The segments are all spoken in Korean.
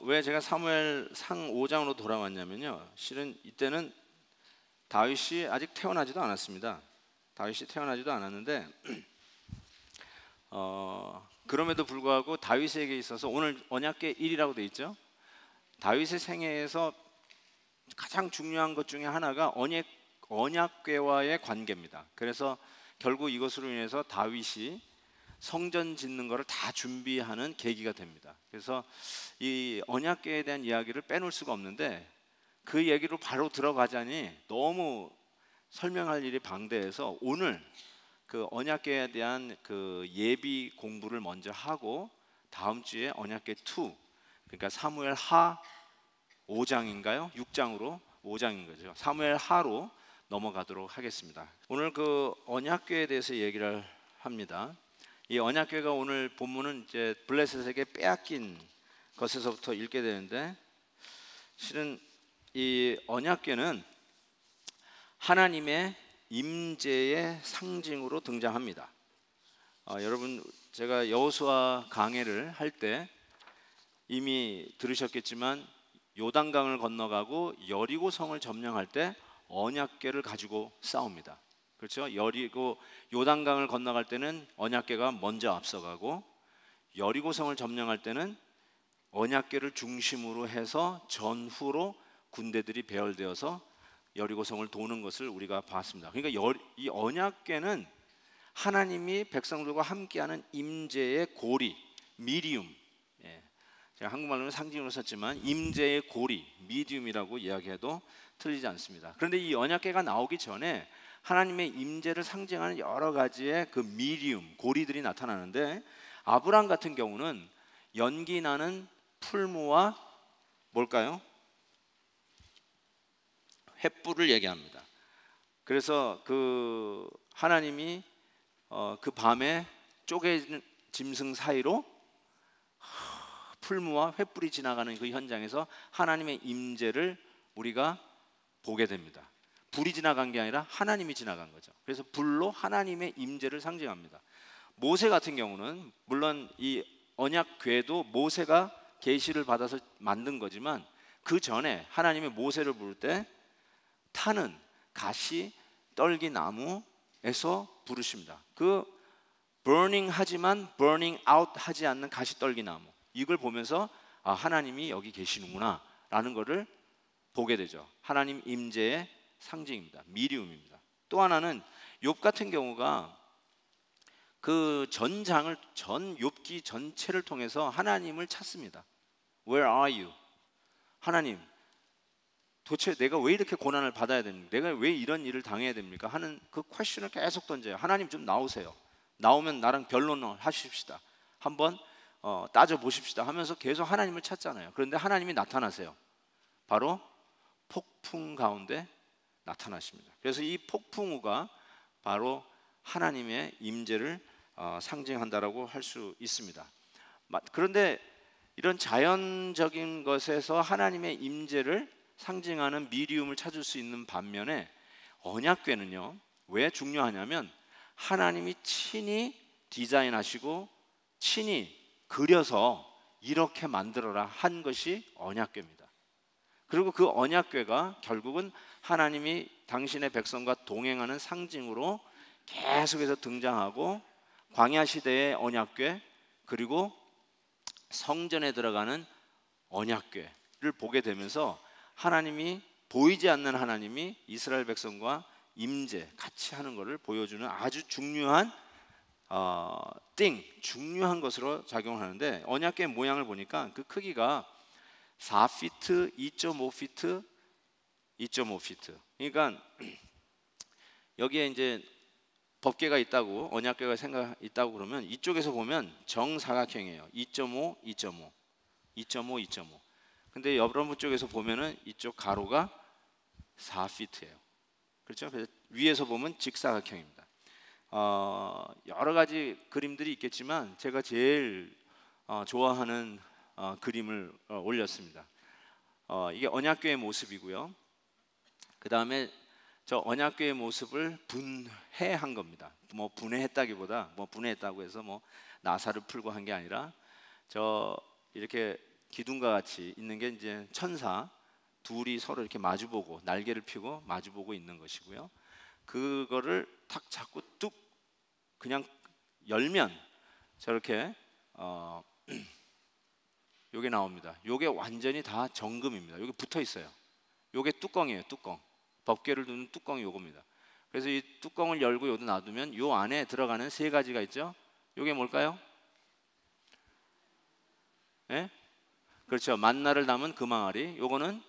왜 제가 사무엘상 5장으로 돌아왔냐면요. 실은 이때는 다윗이 아직 태어나지도 않았습니다. 다윗이 태어나지도 않았는데 그럼에도 불구하고 다윗에게 있어서 오늘 언약궤 1이라고 되어 있죠. 다윗의 생애에서 가장 중요한 것 중에 하나가 언약궤와의 관계입니다. 그래서 결국 이것으로 인해서 다윗이 성전 짓는 것을 다 준비하는 계기가 됩니다. 그래서 이 언약궤에 대한 이야기를 빼놓을 수가 없는데 그 얘기로 바로 들어가자니 너무 설명할 일이 방대해서 오늘 그 언약궤에 대한 그 예비 공부를 먼저 하고 다음 주에 언약궤 2, 그러니까 사무엘 하 5장인가요? 6장으로 5장인 거죠. 사무엘 하로 넘어가도록 하겠습니다. 오늘 그 언약궤에 대해서 얘기를 합니다. 이 언약궤가 오늘 본문은 이제 블레셋에게 빼앗긴 것에서부터 읽게 되는데, 실은 이 언약궤는 하나님의 임재의 상징으로 등장합니다. 여러분, 제가 여호수아 강해를 할 때 이미 들으셨겠지만 요단강을 건너가고 여리고 성을 점령할 때 언약궤를 가지고 싸웁니다. 그렇죠? 요단강을 건너갈 때는 언약궤가 먼저 앞서가고 여리고성을 점령할 때는 언약궤를 중심으로 해서 전후로 군대들이 배열되어서 여리고성을 도는 것을 우리가 봤습니다. 그러니까 이 언약궤는 하나님이 백성들과 함께하는 임재의 고리, 미디움. 제가 한국말로는 상징으로 썼지만 임재의 고리, 미디움이라고 이야기해도 틀리지 않습니다. 그런데 이 언약궤가 나오기 전에 하나님의 임재를 상징하는 여러 가지의 그 미디움, 고리들이 나타나는데, 아브람 같은 경우는 연기 나는 풀무와 뭘까요? 횃불을 얘기합니다. 그래서 그 하나님이 그 밤에 쪼개진 짐승 사이로 풀무와 횃불이 지나가는 그 현장에서 하나님의 임재를 우리가 보게 됩니다. 불이 지나간 게 아니라 하나님이 지나간 거죠. 그래서 불로 하나님의 임재를 상징합니다. 모세 같은 경우는 물론 이 언약궤도 모세가 계시를 받아서 만든 거지만 그 전에 하나님의 모세를 부를 때 타는 가시 떨기 나무에서 부르십니다. 그 burning 하지만 burning out 하지 않는 가시 떨기 나무, 이걸 보면서 하나님이 여기 계시는구나 라는 것을 보게 되죠. 하나님 임재의 상징입니다. 미디움입니다. 또 하나는 욥 같은 경우가 그 전 욥기 전체를 통해서 하나님을 찾습니다. Where are you? 하나님, 도대체 내가 왜 이렇게 고난을 받아야 됩니까? 내가 왜 이런 일을 당해야 됩니까? 하는 그 퀘스천을 계속 던져요. 하나님 좀 나오세요. 나오면 나랑 변론을 하십시다. 한번 따져 보십시다 하면서 계속 하나님을 찾잖아요. 그런데 하나님이 나타나세요. 바로 폭풍 가운데 나타나십니다. 그래서 이 폭풍우가 바로 하나님의 임재를 상징한다라고 할 수 있습니다. 그런데 이런 자연적인 것에서 하나님의 임재를 상징하는 미디움을 찾을 수 있는 반면에 언약궤는요, 왜 중요하냐면 하나님이 친히 디자인하시고 친히 그려서 이렇게 만들어라 한 것이 언약궤입니다. 그리고 그 언약궤가 결국은 하나님이 당신의 백성과 동행하는 상징으로 계속해서 등장하고, 광야 시대의 언약궤 그리고 성전에 들어가는 언약궤를 보게 되면서 하나님이, 보이지 않는 하나님이 이스라엘 백성과 임재 같이 하는 것을 보여주는 아주 중요한 중요한 것으로 작용하는데, 언약궤 모양을 보니까 그 크기가 4피트, 2.5피트, 2.5피트. 그러니까 여기에 이제 법궤가 있다고, 언약궤가 있다고 그러면 이쪽에서 보면 정사각형이에요. 2.5, 2.5, 2.5, 2.5. 근데 여러분 쪽에서 보면은 이쪽 가로가 4피트예요. 그렇죠? 그래서 위에서 보면 직사각형입니다. 여러 가지 그림들이 있겠지만 제가 제일 좋아하는 그림을 올렸습니다. 이게 언약궤의 모습이고요. 그 다음에 저 언약궤의 모습을 분해한 겁니다. 뭐 분해했다기보다, 뭐 분해했다고 해서 뭐 나사를 풀고 한 게 아니라 저 이렇게 기둥과 같이 있는 게 이제 천사 둘이 서로 이렇게 마주보고 날개를 펴고 마주보고 있는 것이고요. 그거를 탁 잡고 뚝 그냥 열면 저렇게 요게 나옵니다. 요게 완전히 다 정금입니다. 요게 붙어 있어요. 요게 뚜껑이에요. 뚜껑. 법궤를 두는 뚜껑이 요겁니다. 그래서 이 뚜껑을 열고 요도 놔두면 요 안에 들어가는 세 가지가 있죠. 요게 뭘까요? 예? 그렇죠. 만나를 담은 금항아리. 요거는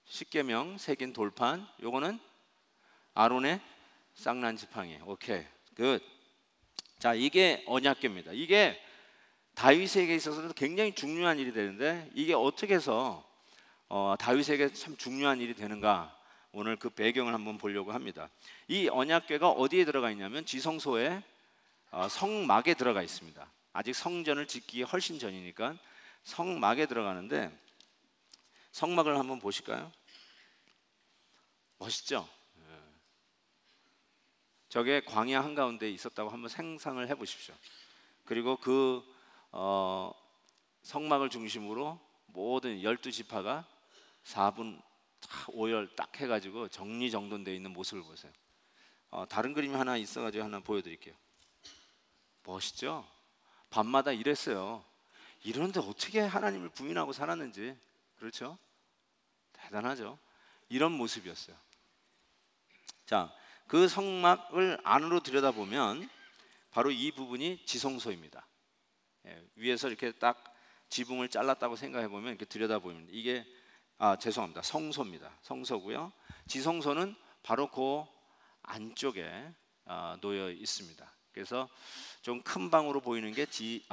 십계명 새긴 돌판. 요거는 아론의 쌍난 지팡이. 오케이. 굿. 자, 이게 언약궤입니다. 이게 다윗에게 있어서도 굉장히 중요한 일이 되는데 이게 어떻게 해서 다윗에게 참 중요한 일이 되는가? 오늘 그 배경을 한번 보려고 합니다. 이 언약궤가 어디에 들어가 있냐면 지성소의 성막에 들어가 있습니다. 아직 성전을 짓기 훨씬 전이니까 성막에 들어가는데 성막을 한번 보실까요? 멋있죠? 저게 광야 한가운데 있었다고 한번 상상을 해보십시오. 그리고 그 성막을 중심으로 모든 12지파가 4분 5열 딱 해가지고 정리정돈되어 있는 모습을 보세요. 다른 그림이 하나 있어가지고 하나 보여드릴게요. 멋있죠? 밤마다 이랬어요. 이런데 어떻게 하나님을 부인하고 살았는지. 그렇죠? 대단하죠? 이런 모습이었어요. 자, 그 성막을 안으로 들여다보면 바로 이 부분이 지성소입니다. 위에서 이렇게 딱 지붕을 잘랐다고 생각해 보면 이렇게 들여다보면 이게 죄송합니다. 성소입니다. 성소고요. 지성소는 바로 그 안쪽에 놓여 있습니다. 그래서 좀 큰 방으로 보이는 게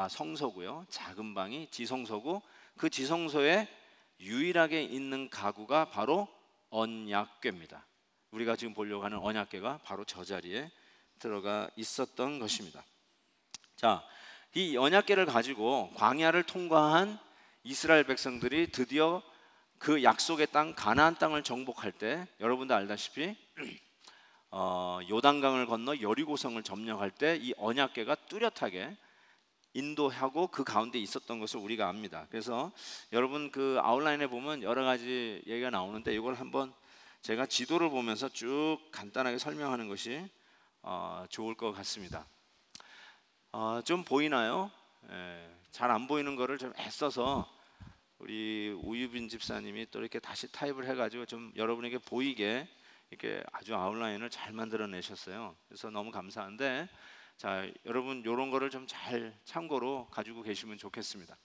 성소고요. 작은 방이 지성소고 그 지성소에 유일하게 있는 가구가 바로 언약궤입니다. 우리가 지금 보려고 하는 언약궤가 바로 저 자리에 들어가 있었던 것입니다. 자, 이 언약궤를 가지고 광야를 통과한 이스라엘 백성들이 드디어 그 약속의 땅 가나안 땅을 정복할 때 여러분도 알다시피 요단강을 건너 여리고성을 점령할 때 이 언약궤가 뚜렷하게 인도하고 그 가운데 있었던 것을 우리가 압니다. 그래서 여러분 그 아웃라인에 보면 여러 가지 얘기가 나오는데 이걸 한번 제가 지도를 보면서 쭉 간단하게 설명하는 것이 좋을 것 같습니다. 좀 보이나요? 잘 안 보이는 거를 좀 애써서 우리 우유빈 집사님이 또 이렇게 다시 타입을 해가지고 좀 여러분에게 보이게 이렇게 아주 아웃라인을 잘 만들어내셨어요. 그래서 너무 감사한데, 자, 여러분 이런 거를 좀 잘 참고로 가지고 계시면 좋겠습니다.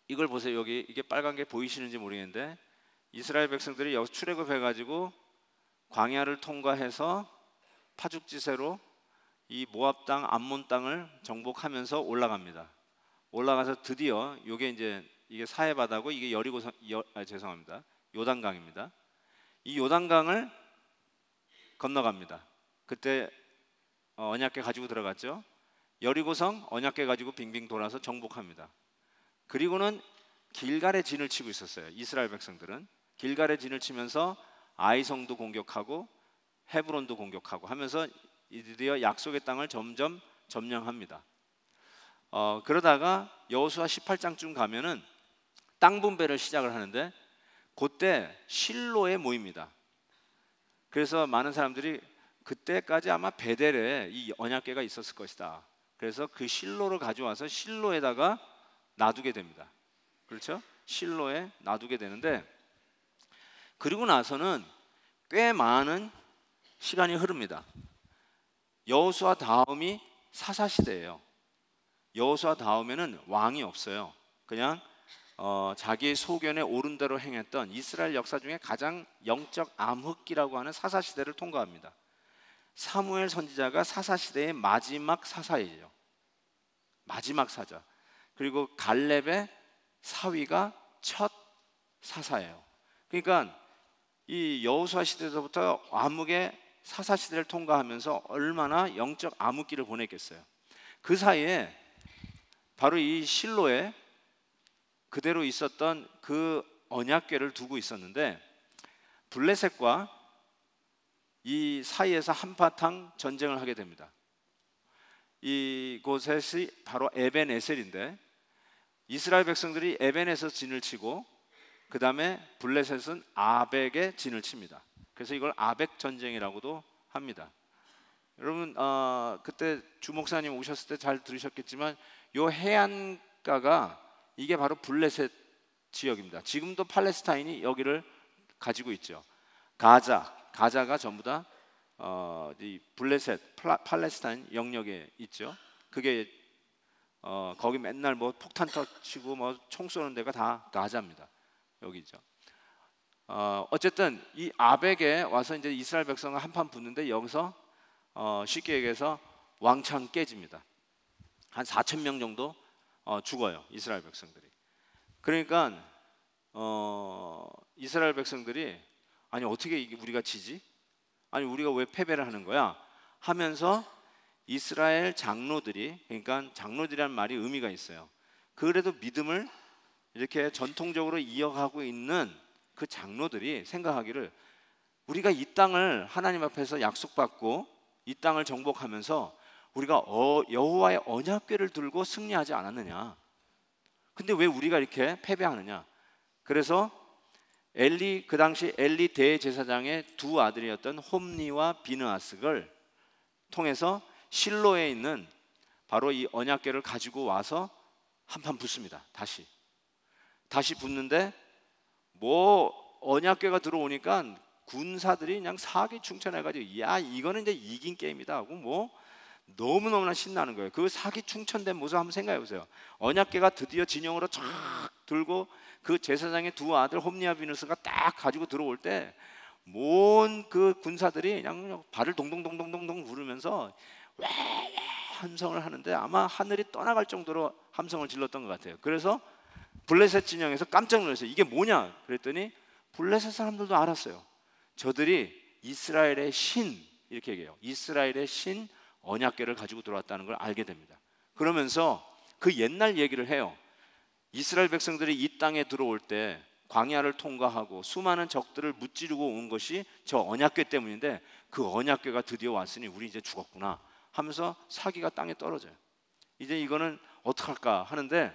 이걸 보세요. 여기 이게 빨간 게 보이시는지 모르겠는데 이스라엘 백성들이 여기 출애굽해가지고 광야를 통과해서 파죽지세로 이 모압 땅, 암몬 땅을 정복하면서 올라갑니다. 올라가서 드디어 이게 사해 바다고 이게 죄송합니다. 요단강입니다. 이 요단강을 건너갑니다. 그때 언약궤 가지고 들어갔죠. 여리고성 언약궤 가지고 빙빙 돌아서 정복합니다. 그리고는 길갈의 진을 치고 있었어요. 이스라엘 백성들은 길갈의 진을 치면서 아이성도 공격하고 헤브론도 공격하고 하면서 드디어 약속의 땅을 점점 점령합니다. 그러다가 여호수아 18장쯤 가면은 땅 분배를 시작을 하는데 그때 실로에 모입니다. 그래서 많은 사람들이 그때까지 아마 베델에 이 언약궤가 있었을 것이다. 그래서 그 실로를 가져와서 실로에다가 놔두게 됩니다. 그렇죠? 실로에 놔두게 되는데 그리고 나서는 꽤 많은 시간이 흐릅니다. 여호수아 다음이 사사 시대예요. 여호수아 다음에는 왕이 없어요. 그냥 자기의 소견에 옳은 대로 행했던 이스라엘 역사 중에 가장 영적 암흑기라고 하는 사사 시대를 통과합니다. 사무엘 선지자가 사사 시대의 마지막 사사예요. 마지막 사자. 그리고 갈렙의 사위가 첫 사사예요. 그러니까 이 여호수아 시대에서부터 암흑의 사사 시대를 통과하면서 얼마나 영적 암흑기를 보냈겠어요. 그 사이에 바로 이 실로에 그대로 있었던 그 언약궤를 두고 있었는데 블레셋과 이 사이에서 한바탕 전쟁을 하게 됩니다. 이곳이 바로 에벤에셀인데, 이스라엘 백성들이 에벤에서 진을 치고 그 다음에 블레셋은 아벡에 진을 칩니다. 그래서 이걸 아벡 전쟁이라고도 합니다. 여러분 그때 주 목사님 오셨을 때 잘 들으셨겠지만 요 해안가가 이게 바로 블레셋 지역입니다. 지금도 팔레스타인이 여기를 가지고 있죠. 가자가 전부 다 이 블레셋 팔레스타인 영역에 있죠. 그게 거기 맨날 뭐 폭탄 터치고 뭐 총 쏘는 데가 다 가자입니다. 여기죠. 어쨌든 이 아벡에 와서 이제 이스라엘 백성과 한판 붙는데 여기서 쉽게 얘기해서 왕창 깨집니다. 한 4천 명 정도 죽어요, 이스라엘 백성들이. 그러니까 이스라엘 백성들이 아니 어떻게 이게 우리가 지지? 아니 우리가 왜 패배를 하는 거야? 하면서 이스라엘 장로들이, 그러니까 장로들이라는 말이 의미가 있어요. 그래도 믿음을 이렇게 전통적으로 이어가고 있는 그 장로들이 생각하기를 우리가 이 땅을 하나님 앞에서 약속받고 이 땅을 정복하면서 우리가 여호와의 언약궤를 들고 승리하지 않았느냐? 근데 왜 우리가 이렇게 패배하느냐? 그래서 그 당시 엘리 대제사장의 두 아들이었던 홈니와 비느하스를 통해서 실로에 있는 바로 이 언약궤를 가지고 와서 한판 붙습니다. 다시 붙는데 뭐 언약궤가 들어오니까 군사들이 그냥 사기충천해가지고 야 이거는 이제 이긴 게임이다 하고 뭐 너무너무나 신나는 거예요. 그 사기충천된 모습 한번 생각해 보세요. 언약궤가 드디어 진영으로 쫙 들고 그 제사장의 두 아들 홈니와 비느하스가 딱 가지고 들어올 때 온 그 군사들이 그냥 발을 동동동동동동 구르면서 와 함성을 하는데 아마 하늘이 떠나갈 정도로 함성을 질렀던 것 같아요. 그래서 블레셋 진영에서 깜짝 놀랐어요. 이게 뭐냐? 그랬더니 블레셋 사람들도 알았어요. 저들이 이스라엘의 신, 이렇게 얘기해요. 이스라엘의 신 언약궤를 가지고 들어왔다는 걸 알게 됩니다. 그러면서 그 옛날 얘기를 해요. 이스라엘 백성들이 이 땅에 들어올 때 광야를 통과하고 수많은 적들을 무찌르고 온 것이 저 언약궤 때문인데 그 언약궤가 드디어 왔으니 우리 이제 죽었구나 하면서 사기가 땅에 떨어져요. 이제 이거는 어떡할까 하는데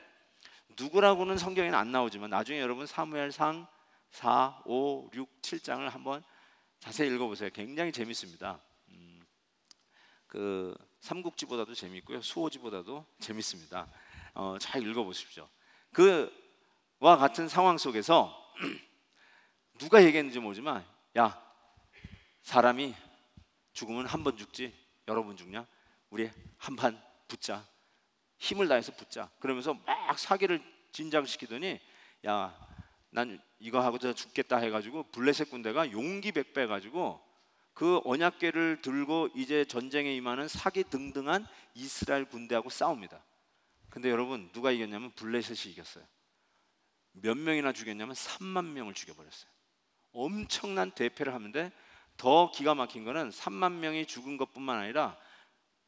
누구라고는 성경에는 안 나오지만 나중에 여러분 사무엘상 4, 5, 6, 7장을 한번 자세히 읽어보세요. 굉장히 재밌습니다. 그 삼국지보다도 재밌고요, 수호지보다도 재밌습니다. 잘 읽어보십시오. 그와 같은 상황 속에서 누가 얘기했는지 모르지만 야 사람이 죽으면 한 번 죽지 여러 번 죽냐? 우리 한판 붙자, 힘을 다해서 붙자. 그러면서 막 사기를 진작시키더니 야 난 이거 하고 저 죽겠다 해가지고 블레셋 군대가 용기 백배 가지고 그 언약궤를 들고 이제 전쟁에 임하는 사기 등등한 이스라엘 군대하고 싸웁니다. 근데 여러분 누가 이겼냐면 블레셋이 이겼어요. 몇 명이나 죽였냐면 3만 명을 죽여버렸어요. 엄청난 대패를 하는데 더 기가 막힌 거는 3만 명이 죽은 것뿐만 아니라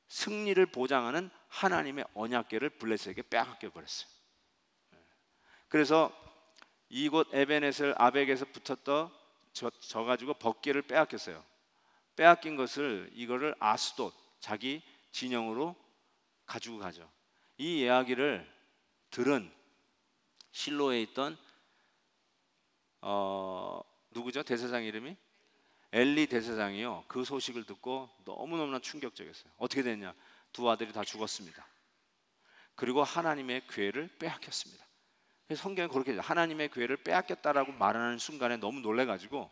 승리를 보장하는 하나님의 언약궤를 블레셋에게 빼앗겨 버렸어요. 그래서 이곳 에벤에셀 아벡에서 붙었던 저 가지고 법궤를 빼앗겼어요. 빼앗긴 것을 이거를 아스돗 자기 진영으로 가지고 가죠. 이 이야기를 들은 실로에 있던 누구죠? 대제사장 이름이 엘리 대제사장이요. 그 소식을 듣고 너무너무나 충격적이었어요. 어떻게 됐냐? 두 아들이 다 죽었습니다. 그리고 하나님의 궤를 빼앗겼습니다. 성경에 그렇게 하나님의 궤를 빼앗겼다라고 말하는 순간에 너무 놀래가지고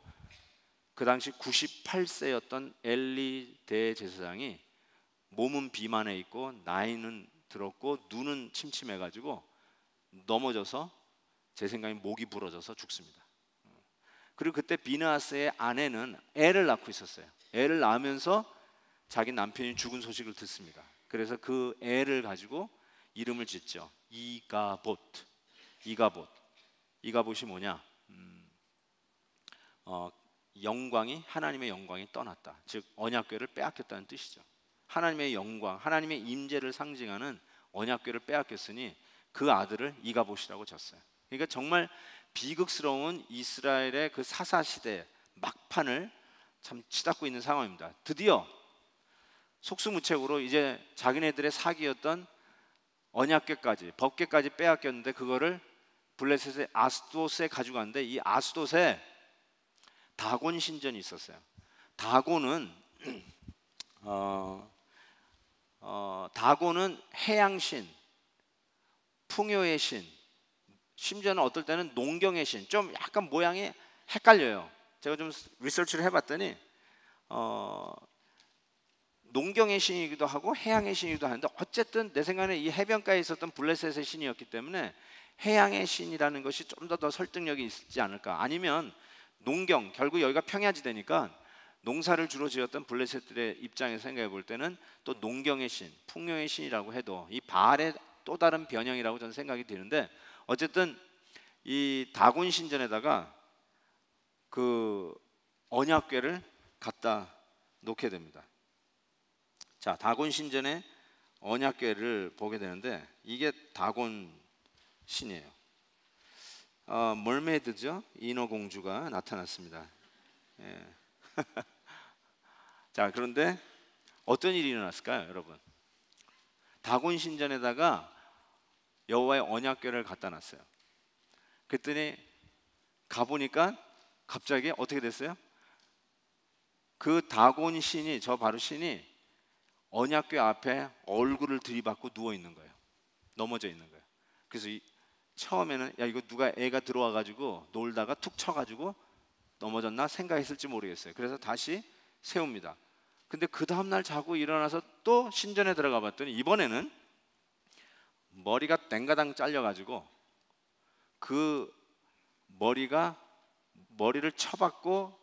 그 당시 98세였던 엘리 대제사장이 몸은 비만해 있고 나이는 들었고 눈은 침침해가지고 넘어져서 제 생각에 목이 부러져서 죽습니다. 그리고 그때 비느하스의 아내는 애를 낳고 있었어요. 애를 낳으면서 자기 남편이 죽은 소식을 듣습니다. 그래서 그 애를 가지고 이름을 짓죠. 이가봇이 뭐냐? 하나님의 영광이 떠났다. 즉 언약궤를 빼앗겼다는 뜻이죠. 하나님의 영광, 하나님의 임재를 상징하는 언약궤를 빼앗겼으니 그 아들을 이가봇이라고 졌어요. 그러니까 정말 비극스러운 이스라엘의 그 사사시대 막판을 참 치닫고 있는 상황입니다. 드디어 속수무책으로 이제 자기네들의 사기였던 언약궤까지, 법궤까지 빼앗겼는데 그거를 블레셋의 아스돗에 가져갔는데, 이 아스돗에 다곤 신전이 있었어요. 다곤은 다곤은 해양신, 풍요의 신, 심지어는 어떨 때는 농경의 신, 좀 약간 모양이 헷갈려요. 제가 좀 리서치를 해봤더니 농경의 신이기도 하고 해양의 신이기도 하는데, 어쨌든 내 생각에 이 해변가에 있었던 블레셋의 신이었기 때문에 해양의 신이라는 것이 좀 더 설득력이 있지 않을까. 아니면 농경, 결국 여기가 평야지대니까 농사를 주로 지었던 블레셋들의 입장에서 생각해 볼 때는 또 농경의 신, 풍요의 신이라고 해도 이 바알의 또 다른 변형이라고 저는 생각이 드는데, 어쨌든 이 다곤 신전에다가 그 언약궤를 갖다 놓게 됩니다. 자, 다곤 신전의 언약궤를 보게 되는데, 이게 다곤 신이에요. 멀메이드죠. 인어공주가 나타났습니다. 예. 자, 그런데 어떤 일이 일어났을까요, 여러분? 다곤 신전에다가 여호와의 언약궤를 갖다 놨어요. 그랬더니 가보니까 갑자기 어떻게 됐어요? 그 다곤 신이, 저 바로 신이 언약궤 앞에 얼굴을 들이받고 누워 있는 거예요. 넘어져 있는 거예요. 그래서 처음에는 야, 이거 누가 애가 들어와 가지고 놀다가 툭 쳐가지고 넘어졌나 생각했을지 모르겠어요. 그래서 다시 세웁니다. 근데 그 다음날 자고 일어나서 또 신전에 들어가 봤더니 이번에는 머리가 땡가당 잘려가지고 그 머리를 쳐박고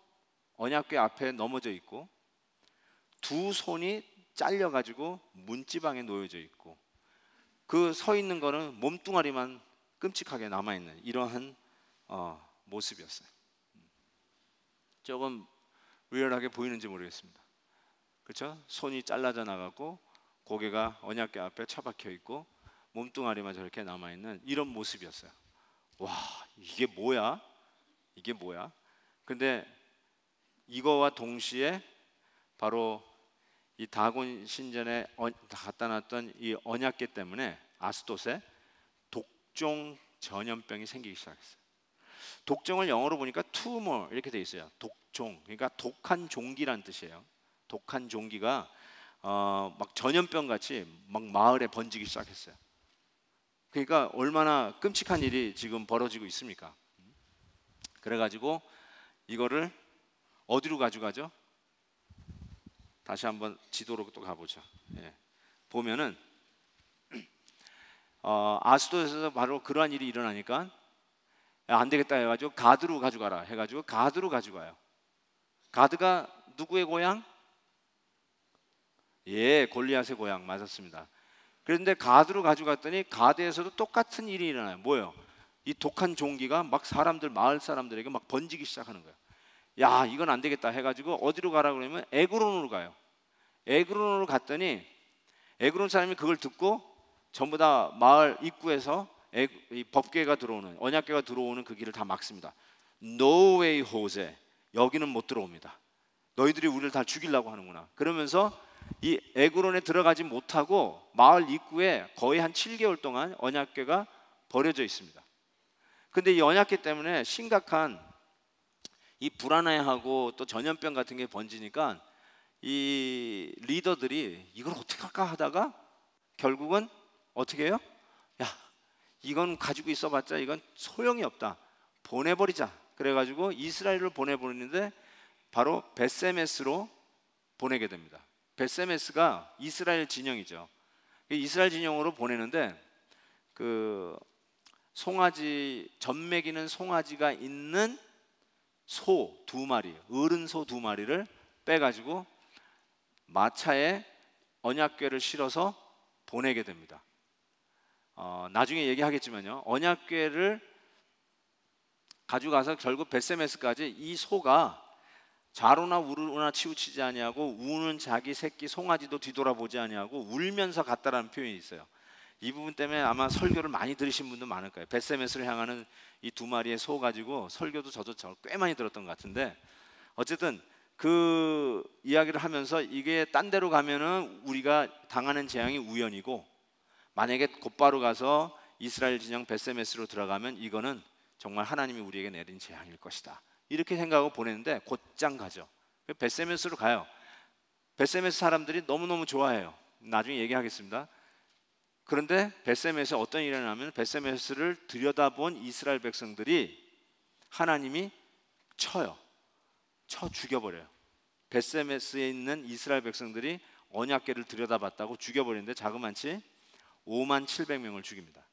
언약궤 앞에 넘어져 있고, 두 손이 잘려가지고 문지방에 놓여져 있고, 그 서 있는 거는 몸뚱아리만 끔찍하게 남아있는 이러한 모습이었어요. 조금 리얼하게 보이는지 모르겠습니다. 그렇죠? 손이 잘라져 나가고 고개가 언약궤 앞에 처박혀 있고 몸뚱아리만 저렇게 남아있는 이런 모습이었어요. 와, 이게 뭐야? 이게 뭐야? 근데 이거와 동시에 바로 이 다곤 신전에 갖다 놨던 이 언약궤 때문에 아스돗에 독종 전염병이 생기기 시작했어요. 독종을 영어로 보니까 tumor 이렇게 돼 있어요. 독종, 그러니까 독한 종기란 뜻이에요. 독한 종기가 막 전염병 같이 막 마을에 번지기 시작했어요. 그러니까 얼마나 끔찍한 일이 지금 벌어지고 있습니까? 그래가지고 이거를 어디로 가져가죠? 다시 한번 지도로 또 가보죠. 예. 보면은 아스돗에서 바로 그러한 일이 일어나니까 안 되겠다 해가지고 가드로 가져가라 해가지고 가드로 가져가요. 가드가 누구의 고향? 예, 골리앗의 고향 맞았습니다. 그런데 가드로 가져갔더니 가드에서도 똑같은 일이 일어나요. 뭐예요? 이 독한 종기가 막 마을 사람들에게 막 번지기 시작하는 거예요. 야, 이건 안 되겠다 해가지고 어디로 가라 그러면 에그론으로 가요. 에그론으로 갔더니 에그론 사람이 그걸 듣고 전부 다 마을 입구에서 이 법궤가 들어오는, 언약궤가 들어오는 그 길을 다 막습니다. No way, 호세. 여기는 못 들어옵니다. 너희들이 우리를 다 죽이려고 하는구나. 그러면서 이 에그론에 들어가지 못하고 마을 입구에 거의 한 7개월 동안 언약궤가 버려져 있습니다. 근데 이 언약궤 때문에 심각한 이 불안해하고 또 전염병 같은 게 번지니까 이 리더들이 이걸 어떻게 할까 하다가 결국은 어떻게 해요? 야, 이건 가지고 있어봤자 이건 소용이 없다. 보내버리자. 그래가지고 이스라엘을 보내버리는데 바로 벳세메스로 보내게 됩니다. 벳세메스가 이스라엘 진영이죠. 이스라엘 진영으로 보내는데 그 송아지, 젖 먹이는 송아지가 있는 소 2마리, 어른 소 2마리를 빼가지고 마차에 언약궤를 실어서 보내게 됩니다. 나중에 얘기하겠지만요, 언약궤를 가져가서 결국 벳세메스까지 이 소가 좌로나 우로나 치우치지 아니하고 우는 자기 새끼 송아지도 뒤돌아보지 아니하고 울면서 갔다라는 표현이 있어요. 이 부분 때문에 아마 설교를 많이 들으신 분도 많을 거예요. 벳세메스를 향하는 이 2마리의 소 가지고 설교도 저도 꽤 많이 들었던 것 같은데, 어쨌든 그 이야기를 하면서 이게 딴 데로 가면은 우리가 당하는 재앙이 우연이고, 만약에 곧바로 가서 이스라엘 진영 벳세메스로 들어가면 이거는 정말 하나님이 우리에게 내린 재앙일 것이다, 이렇게 생각하고 보냈는데 곧장 가죠. 벳세메스로 가요. 벳세메스 사람들이 너무너무 좋아해요. 나중에 얘기하겠습니다. 그런데 벳세메스에 어떤 일이 일어나면, 벳세메스를 들여다본 이스라엘 백성들이 하나님이 쳐 죽여버려요. 벳세메스에 있는 이스라엘 백성들이 언약궤를 들여다봤다고 죽여버리는데 자그만치 5만 700명을 죽입니다.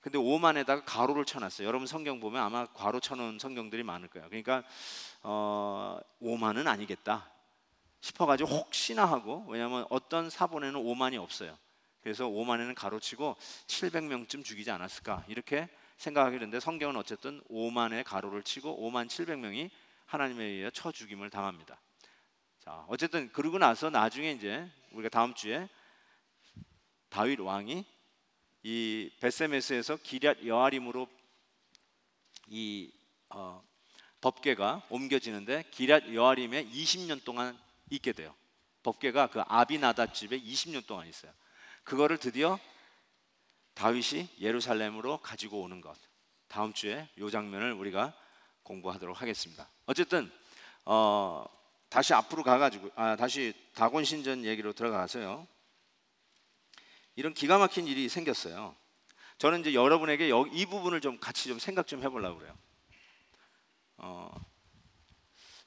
근데 5만에다가 가로를 쳐놨어요. 여러분 성경 보면 아마 괄호 쳐놓은 성경들이 많을 거예요. 그러니까 5만은 아니겠다 싶어가지고 혹시나 하고, 왜냐하면 어떤 사본에는 5만이 없어요. 그래서 5만에는 가로치고 700명쯤 죽이지 않았을까 이렇게 생각하게 되는데, 성경은 어쨌든 5만에 가로를 치고 5만 700명이 하나님에 의해 쳐 죽임을 당합니다. 자, 어쨌든 그러고 나서 나중에 이제 우리가 다음 주에 다윗 왕이 이 벳세메스에서 기럇 여아림으로 이 법궤가 옮겨지는데, 기럇 여아림에 20년 동안 있게 돼요. 법궤가 그 아비나답 집에 20년 동안 있어요. 그거를 드디어 다윗이 예루살렘으로 가지고 오는 것, 다음 주에 이 장면을 우리가 공부하도록 하겠습니다. 어쨌든 다시 앞으로 가가지고 다시 다곤 신전 얘기로 들어가서요, 이런 기가 막힌 일이 생겼어요. 저는 이제 여러분에게 이 부분을 좀 같이 좀 생각 좀 해보려고 그래요.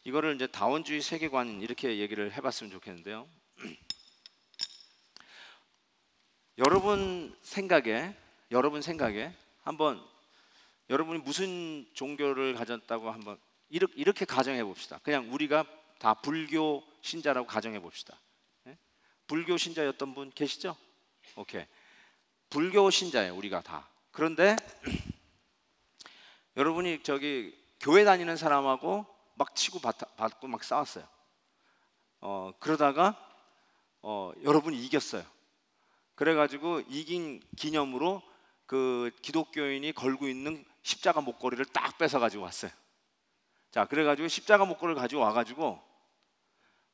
이거를 이제 다원주의 세계관 이렇게 얘기를 해봤으면 좋겠는데요. 여러분 생각에 한번, 여러분이 무슨 종교를 가졌다고 한번 이렇게 가정해 봅시다. 그냥 우리가 다 불교 신자라고 가정해 봅시다. 네? 불교 신자였던 분 계시죠? 오케이. 불교 신자예요, 우리가 다. 그런데 여러분이 저기 교회 다니는 사람하고 막 치고 받고 막 싸웠어요. 그러다가 여러분이 이겼어요. 그래가지고 이긴 기념으로 그 기독교인이 걸고 있는 십자가 목걸이를 딱 뺏어가지고 왔어요. 자, 그래가지고 십자가 목걸이를 가지고 와가지고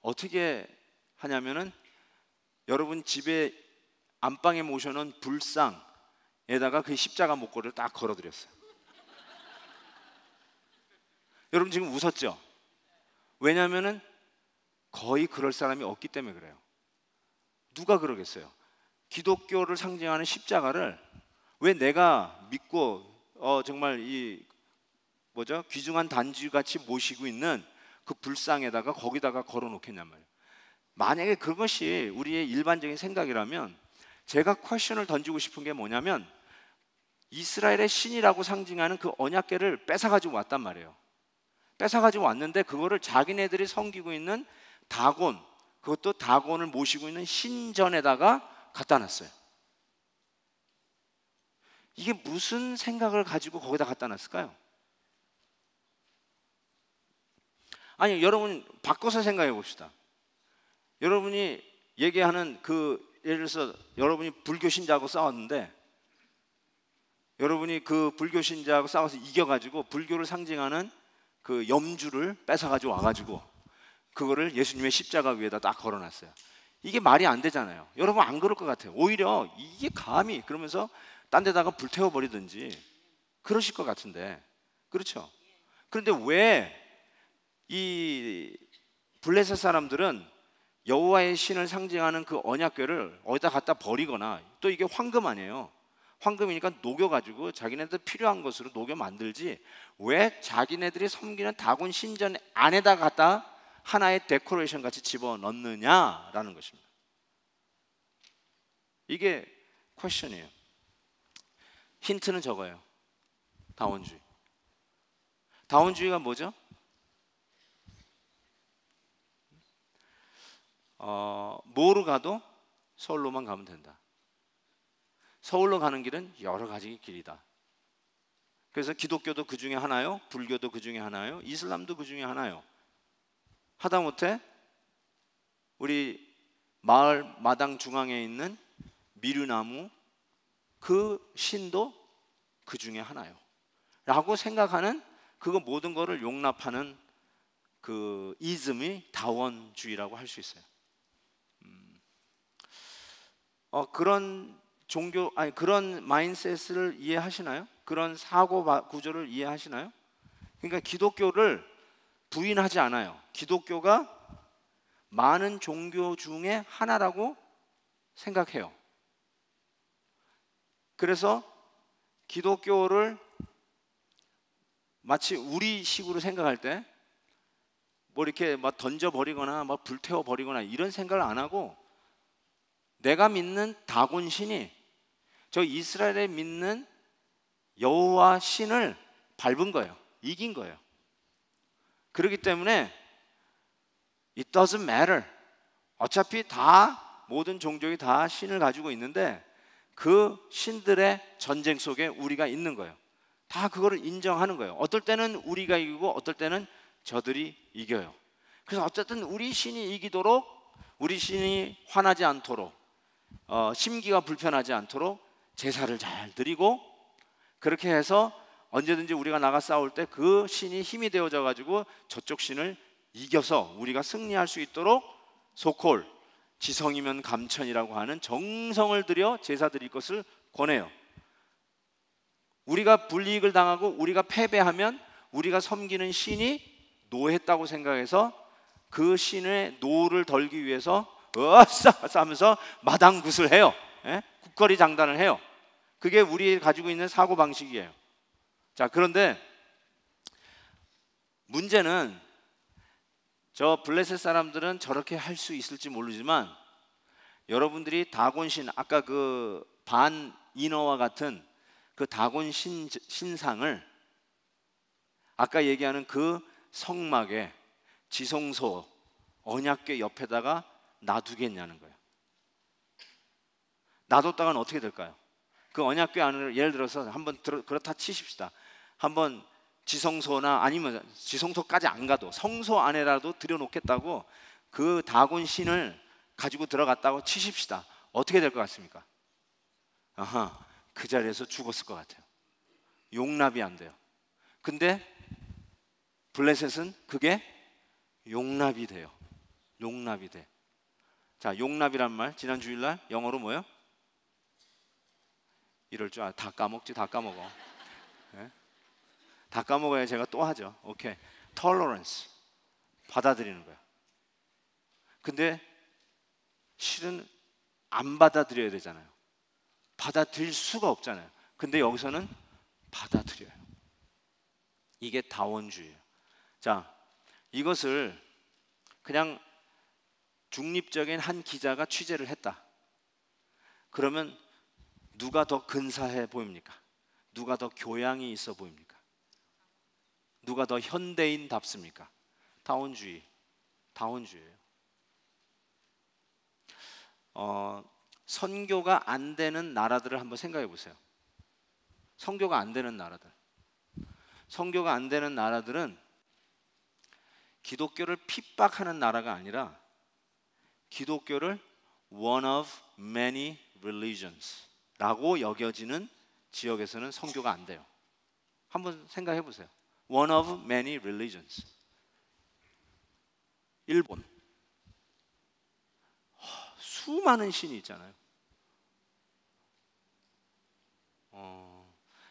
어떻게 하냐면은, 여러분 집에 안방에 모셔놓은 불상에다가 그 십자가 목걸이를 딱 걸어드렸어요. 여러분 지금 웃었죠? 왜냐하면은 거의 그럴 사람이 없기 때문에 그래요. 누가 그러겠어요? 기독교를 상징하는 십자가를 왜 내가 믿고 정말 이 귀중한 단지같이 모시고 있는 그 불상에다가 거기다가 걸어놓겠냔 말이에요. 만약에 그것이 우리의 일반적인 생각이라면, 제가 퀘션을 던지고 싶은 게 뭐냐면, 이스라엘의 신이라고 상징하는 그 언약궤를 뺏어가지고 왔단 말이에요. 뺏어가지고 왔는데 그거를 자기네들이 섬기고 있는 다곤, 그것도 다곤을 모시고 있는 신전에다가 갖다 놨어요. 이게 무슨 생각을 가지고 거기다 갖다 놨을까요? 아니, 여러분 바꿔서 생각해 봅시다. 여러분이 얘기하는 예를 들어서 여러분이 불교 신자하고 싸웠는데, 여러분이 그 불교 신자하고 싸워서 이겨가지고 불교를 상징하는 그 염주를 뺏어가지고 와가지고 그거를 예수님의 십자가 위에다 딱 걸어놨어요. 이게 말이 안 되잖아요. 여러분 안 그럴 것 같아요. 오히려 이게 감히 그러면서 딴 데다가 불태워버리든지 그러실 것 같은데, 그렇죠? 그런데 왜 이 블레셋 사람들은 여호와의 신을 상징하는 그 언약궤를 어디다 갖다 버리거나, 또 이게 황금 아니에요. 황금이니까 녹여가지고 자기네들 필요한 것으로 녹여 만들지, 왜 자기네들이 섬기는 다곤 신전 안에다 갖다 하나의 데코레이션 같이 집어넣느냐라는 것입니다. 이게 퀘션이에요. 힌트는 저거예요. 다원주의. 다원주의가 뭐죠? 뭐로 가도 서울로만 가면 된다. 서울로 가는 길은 여러 가지 길이다. 그래서 기독교도 그 중에 하나요, 불교도 그 중에 하나요, 이슬람도 그 중에 하나요. 하다못해 우리 마을 마당 중앙에 있는 미르나무 그 신도 그 중에 하나요 라고 생각하는, 그거 모든 거를 용납하는 그 이즘이 다원주의라고 할 수 있어요. 그런 종교 아니 그런 마인셋을 이해하시나요? 그런 사고 구조를 이해하시나요? 그러니까 기독교를 부인하지 않아요. 기독교가 많은 종교 중에 하나라고 생각해요. 그래서 기독교를 마치 우리식으로 생각할 때 뭐 이렇게 막 던져버리거나 막 불태워버리거나 이런 생각을 안 하고, 내가 믿는 다곤 신이 저 이스라엘에 믿는 여호와 신을 밟은 거예요. 이긴 거예요. 그렇기 때문에 it doesn't matter. 어차피 다 모든 종족이 다 신을 가지고 있는데 그 신들의 전쟁 속에 우리가 있는 거예요. 다 그거를 인정하는 거예요. 어떨 때는 우리가 이기고 어떨 때는 저들이 이겨요. 그래서 어쨌든 우리 신이 이기도록, 우리 신이 화나지 않도록, 심기가 불편하지 않도록 제사를 잘 드리고, 그렇게 해서 언제든지 우리가 나가 싸울 때 그 신이 힘이 되어져 가지고 저쪽 신을 이겨서 우리가 승리할 수 있도록 소콜 지성이면 감천이라고 하는 정성을 들여 제사 드릴 것을 권해요. 우리가 불이익을 당하고 우리가 패배하면 우리가 섬기는 신이 노했다고 생각해서 그 신의 노를 덜기 위해서 으싸 하면서 마당굿을 해요. 국거리 장단을 해요. 그게 우리 가지고 있는 사고방식이에요. 자, 그런데 문제는 저 블레셋 사람들은 저렇게 할 수 있을지 모르지만 여러분들이 다곤신, 아까 그 반인어와 같은 그 다곤 신상을 아까 얘기하는 그 성막에 지성소 언약궤 옆에다가 놔두겠냐는 거예요. 놔뒀다가는 어떻게 될까요? 그 언약궤 안을 예를 들어서 한번 그렇다 치십시다. 한번 지성소나 아니면 지성소까지 안 가도 성소 안에라도 들여놓겠다고 그 다곤 신을 가지고 들어갔다고 치십시다. 어떻게 될 것 같습니까? 그 자리에서 죽었을 것 같아요. 용납이 안 돼요. 근데 블레셋은 그게 용납이 돼요. 용납이 돼. 자, 용납이란 말 지난 주일날 영어로 뭐예요? 이럴 줄 다 까먹지. 다 까먹어. 네? 다 까먹어야 제가 또 하죠. 오케이. tolerance, 받아들이는 거야. 근데 실은 안 받아들여야 되잖아요. 받아들일 수가 없잖아요. 근데 여기서는 받아들여요. 이게 다원주의예요. 자, 이것을 그냥 중립적인 한 기자가 취재를 했다. 그러면 누가 더 근사해 보입니까? 누가 더 교양이 있어 보입니까? 누가 더 현대인답습니까? 다원주의. 다원주의예요. 선교가 안 되는 나라들을 한번 생각해 보세요. 선교가 안 되는 나라들. 선교가 안 되는 나라들은 기독교를 핍박하는 나라가 아니라 기독교를 one of many religions 라고 여겨지는 지역에서는 선교가 안 돼요. 한번 생각해 보세요. one of many religions. 일본. 수많은 신이 있잖아요.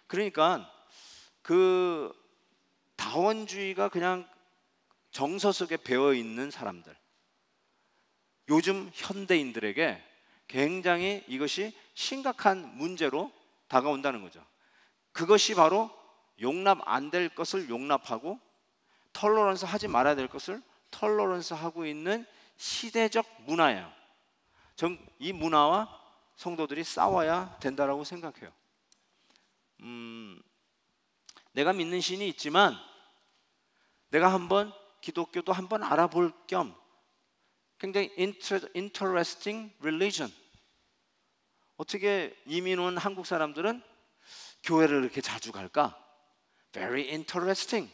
그러니까 그 다원주의가 그냥 정서 속에 배어 있는 사람들, 요즘 현대인들에게 굉장히 이것이 심각한 문제로 다가온다는 거죠. 그것이 바로 용납 안 될 것을 용납하고 털러런스 하지 말아야 될 것을 털러런스 하고 있는 시대적 문화예요. 전 이 문화와 성도들이 싸워야 된다라고 생각해요. 내가 믿는 신이 있지만 내가 한번 기독교도 한번 알아볼 겸 굉장히 interesting religion. 어떻게 이민 온 한국 사람들은 교회를 이렇게 자주 갈까? Very interesting.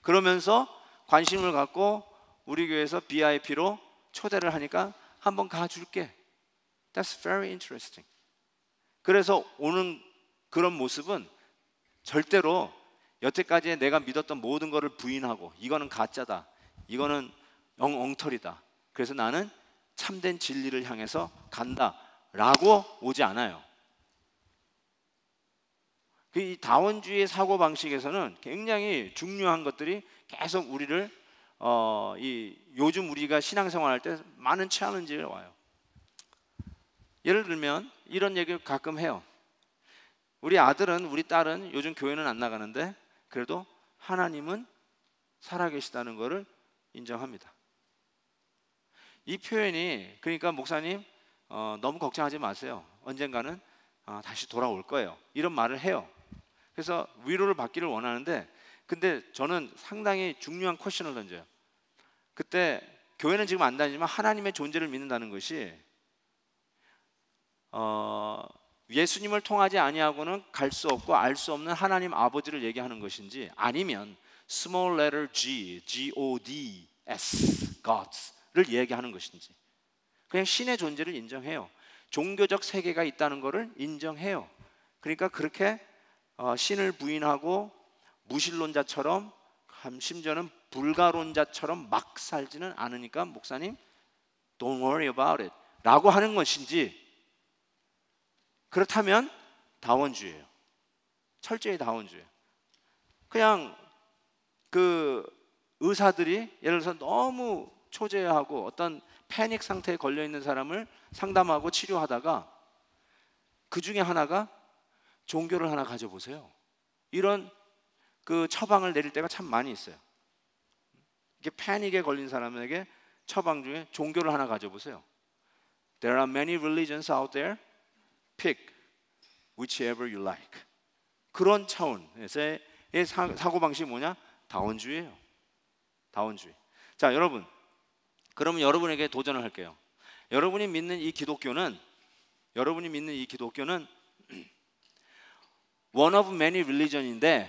그러면서 관심을 갖고 우리 교회에서 BIP로 초대를 하니까 한번 가줄게. That's very interesting. 그래서 오는 그런 모습은 절대로 여태까지 내가 믿었던 모든 것을 부인하고 이거는 가짜다, 이거는 엉터리다. 그래서 나는 참된 진리를 향해서 간다라고 오지 않아요. 이 다원주의 사고 방식에서는 굉장히 중요한 것들이 계속 우리를 요즘 우리가 신앙생활할 때 많은 챌린지가 와요. 예를 들면 이런 얘기를 가끔 해요. 우리 아들은, 우리 딸은 요즘 교회는 안 나가는데 그래도 하나님은 살아계시다는 것을 인정합니다. 이 표현이, 그러니까 목사님 너무 걱정하지 마세요. 언젠가는 다시 돌아올 거예요. 이런 말을 해요. 그래서 위로를 받기를 원하는데, 근데 저는 상당히 중요한 퀘스천을 던져요. 그때 교회는 지금 안 다니지만 하나님의 존재를 믿는다는 것이 예수님을 통하지 아니하고는 갈 수 없고 알 수 없는 하나님 아버지를 얘기하는 것인지, 아니면 small letter G, G-O-D-S, Gods를 얘기하는 것인지, 그냥 신의 존재를 인정해요. 종교적 세계가 있다는 것을 인정해요. 그러니까 그렇게 신을 부인하고 무신론자처럼, 심지어는 불가론자처럼 막 살지는 않으니까 목사님 Don't worry about it 라고 하는 것인지, 그렇다면 다원주의예요. 철저히 다원주의예요. 그냥 그 의사들이 예를 들어서 너무 초조해하고 어떤 패닉 상태에 걸려 있는 사람을 상담하고 치료하다가 그 중에 하나가 종교를 하나 가져보세요. 이런 그 처방을 내릴 때가 참 많이 있어요. 이게 패닉에 걸린 사람에게 처방 중에 종교를 하나 가져보세요. There are many religions out there. Pick whichever you like. 그런 차원에서의 사고방식이 뭐냐? 다원주의예요. 다원주의. 자, 여러분, 그러면 여러분에게 도전을 할게요. 여러분이 믿는 이 기독교는 one of many religion인데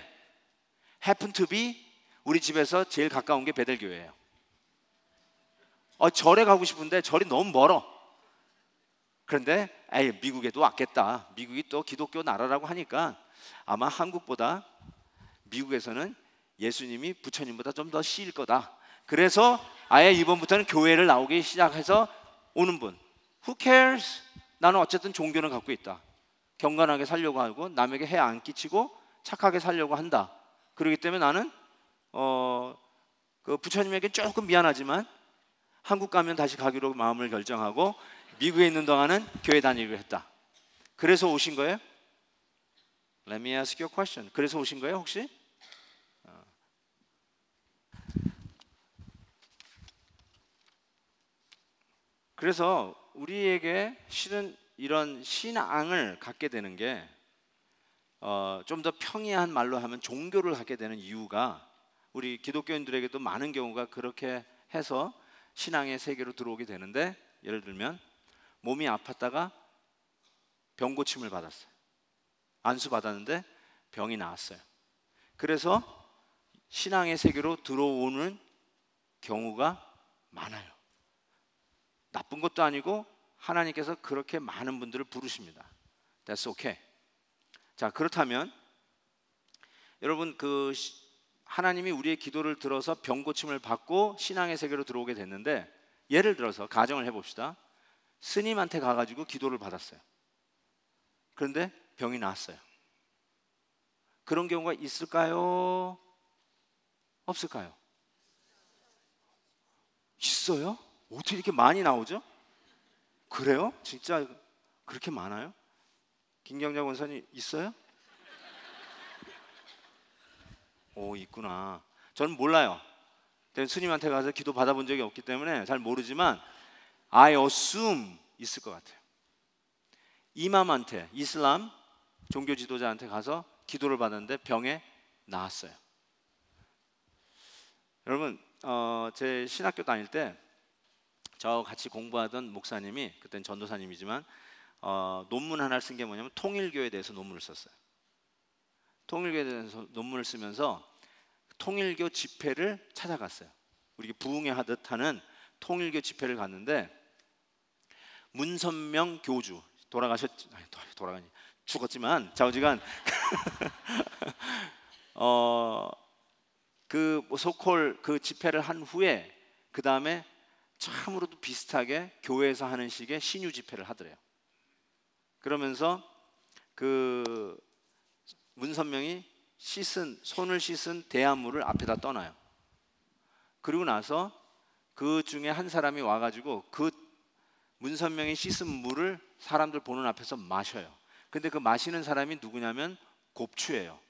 happen to be 우리 집에서 제일 가까운 게 베델교회예요. 절에 가고 싶은데 절이 너무 멀어. 그런데 미국에도 왔겠다. 미국이 또 기독교 나라라고 하니까 아마 한국보다 미국에서는 예수님이 부처님보다 좀 더 씨일 거다. 그래서 아예 이번부터는 교회를 나오기 시작해서 오는 분. Who cares? 나는 어쨌든 종교는 갖고 있다. 경건하게 살려고 하고 남에게 해 안 끼치고 착하게 살려고 한다. 그렇기 때문에 나는 그 부처님에게 조금 미안하지만 한국 가면 다시 가기로 마음을 결정하고 미국에 있는 동안은 교회 다니기로 했다. 그래서 오신 거예요? Let me ask you a question. 그래서 오신 거예요, 혹시? 그래서 우리에게 실은 이런 신앙을 갖게 되는 게 좀 더 평이한 말로 하면 종교를 갖게 되는 이유가, 우리 기독교인들에게도 많은 경우가 그렇게 해서 신앙의 세계로 들어오게 되는데, 예를 들면 몸이 아팠다가 병 고침을 받았어요. 안수 받았는데 병이 나았어요. 그래서 신앙의 세계로 들어오는 경우가 많아요. 나쁜 것도 아니고 하나님께서 그렇게 많은 분들을 부르십니다. That's okay. 자, 그렇다면 여러분, 하나님이 우리의 기도를 들어서 병 고침을 받고 신앙의 세계로 들어오게 됐는데, 예를 들어서 가정을 해봅시다. 스님한테 가가지고 기도를 받았어요. 그런데 병이 나았어요. 그런 경우가 있을까요? 없을까요? 있어요? 어떻게 이렇게 많이 나오죠? 그래요? 진짜 그렇게 많아요? 김경자 권사님 있어요? 오, 있구나. 저는 몰라요. 스님한테 가서 기도 받아본 적이 없기 때문에 잘 모르지만 I assume 있을 것 같아요. 이맘한테, 이슬람 종교 지도자한테 가서 기도를 받았는데 병에 나았어요. 여러분, 제 신학교 다닐 때 저 같이 공부하던 목사님이, 그땐 전도사님이지만 논문 하나를 쓴 게 뭐냐면 통일교에 대해서 논문을 썼어요. 통일교에 대해서 논문을 쓰면서 통일교 집회를 찾아갔어요. 우리 부흥회 하듯 하는 통일교 집회를 갔는데, 문선명 교주 죽었지만 좌우지간 그 소콜 그 집회를 한 후에 그 다음에 참으로도 비슷하게 교회에서 하는 식의 신유 집회를 하더래요. 그러면서 그 문선명이 손을 씻은 대합물을 앞에다 떠놔요. 그리고 나서 그 중에 한 사람이 와가지고 그 문선명이 씻은 물을 사람들 보는 앞에서 마셔요. 근데 그 마시는 사람이 누구냐면 곱추예요.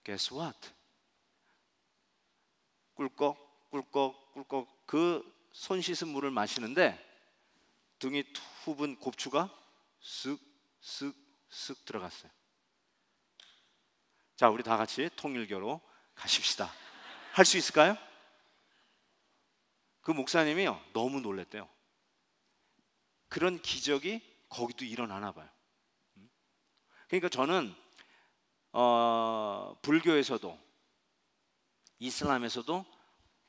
Guess what? 꿀꺽 꿀꺽 꿀꺽 그 손 씻은 물을 마시는데 등이 굽은 곱추가 쓱쓱쓱 들어갔어요. 자, 우리 다 같이 통일교로 가십시다. 할 수 있을까요? 그 목사님이요 너무 놀랬대요. 그런 기적이 거기도 일어나나 봐요. 그러니까 저는 불교에서도 이슬람에서도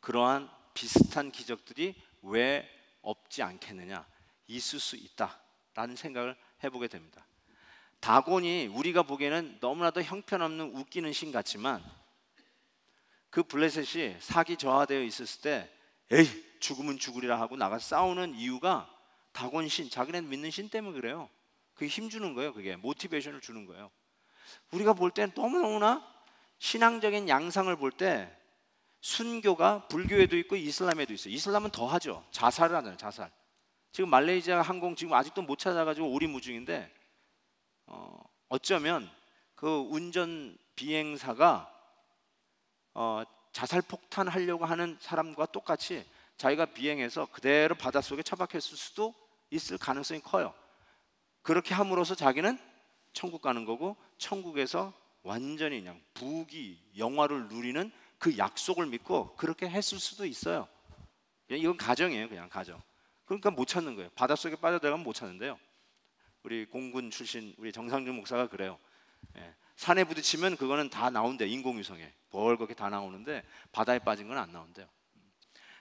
그러한 비슷한 기적들이 왜 없지 않겠느냐, 있을 수 있다라는 생각을 해보게 됩니다. 다곤이 우리가 보기에는 너무나도 형편없는 웃기는 신 같지만 그 블레셋이 사기 저하되어 있었을 때 에이 죽으면 죽으리라 하고 나가서 싸우는 이유가 다곤 신, 자기네 믿는 신 때문에 그래요. 그게 힘주는 거예요. 그게 모티베이션을 주는 거예요. 우리가 볼 때는 너무너무나 신앙적인 양상을 볼 때 순교가 불교에도 있고 이슬람에도 있어요. 이슬람은 더 하죠. 자살을 하잖아요. 자살. 지금 말레이시아 항공 지금 아직도 못 찾아가지고 오리무중인데 어쩌면 그 운전 비행사가 자살 폭탄하려고 하는 사람과 똑같이 자기가 비행해서 그대로 바닷속에 처박혔을 수도 있을 가능성이 커요. 그렇게 함으로써 자기는 천국 가는 거고 천국에서 완전히 그냥 부귀 영화를 누리는 그 약속을 믿고 그렇게 했을 수도 있어요. 이건 가정이에요. 그냥 가정. 그러니까 못 찾는 거예요. 바닷속에 빠져들어가면 못 찾는데요. 우리 공군 출신 우리 정상준 목사가 그래요. 산에 부딪히면 그거는 다 나온대. 인공위성에 벌겋게 다 나오는데 바다에 빠진 건 안 나온대요.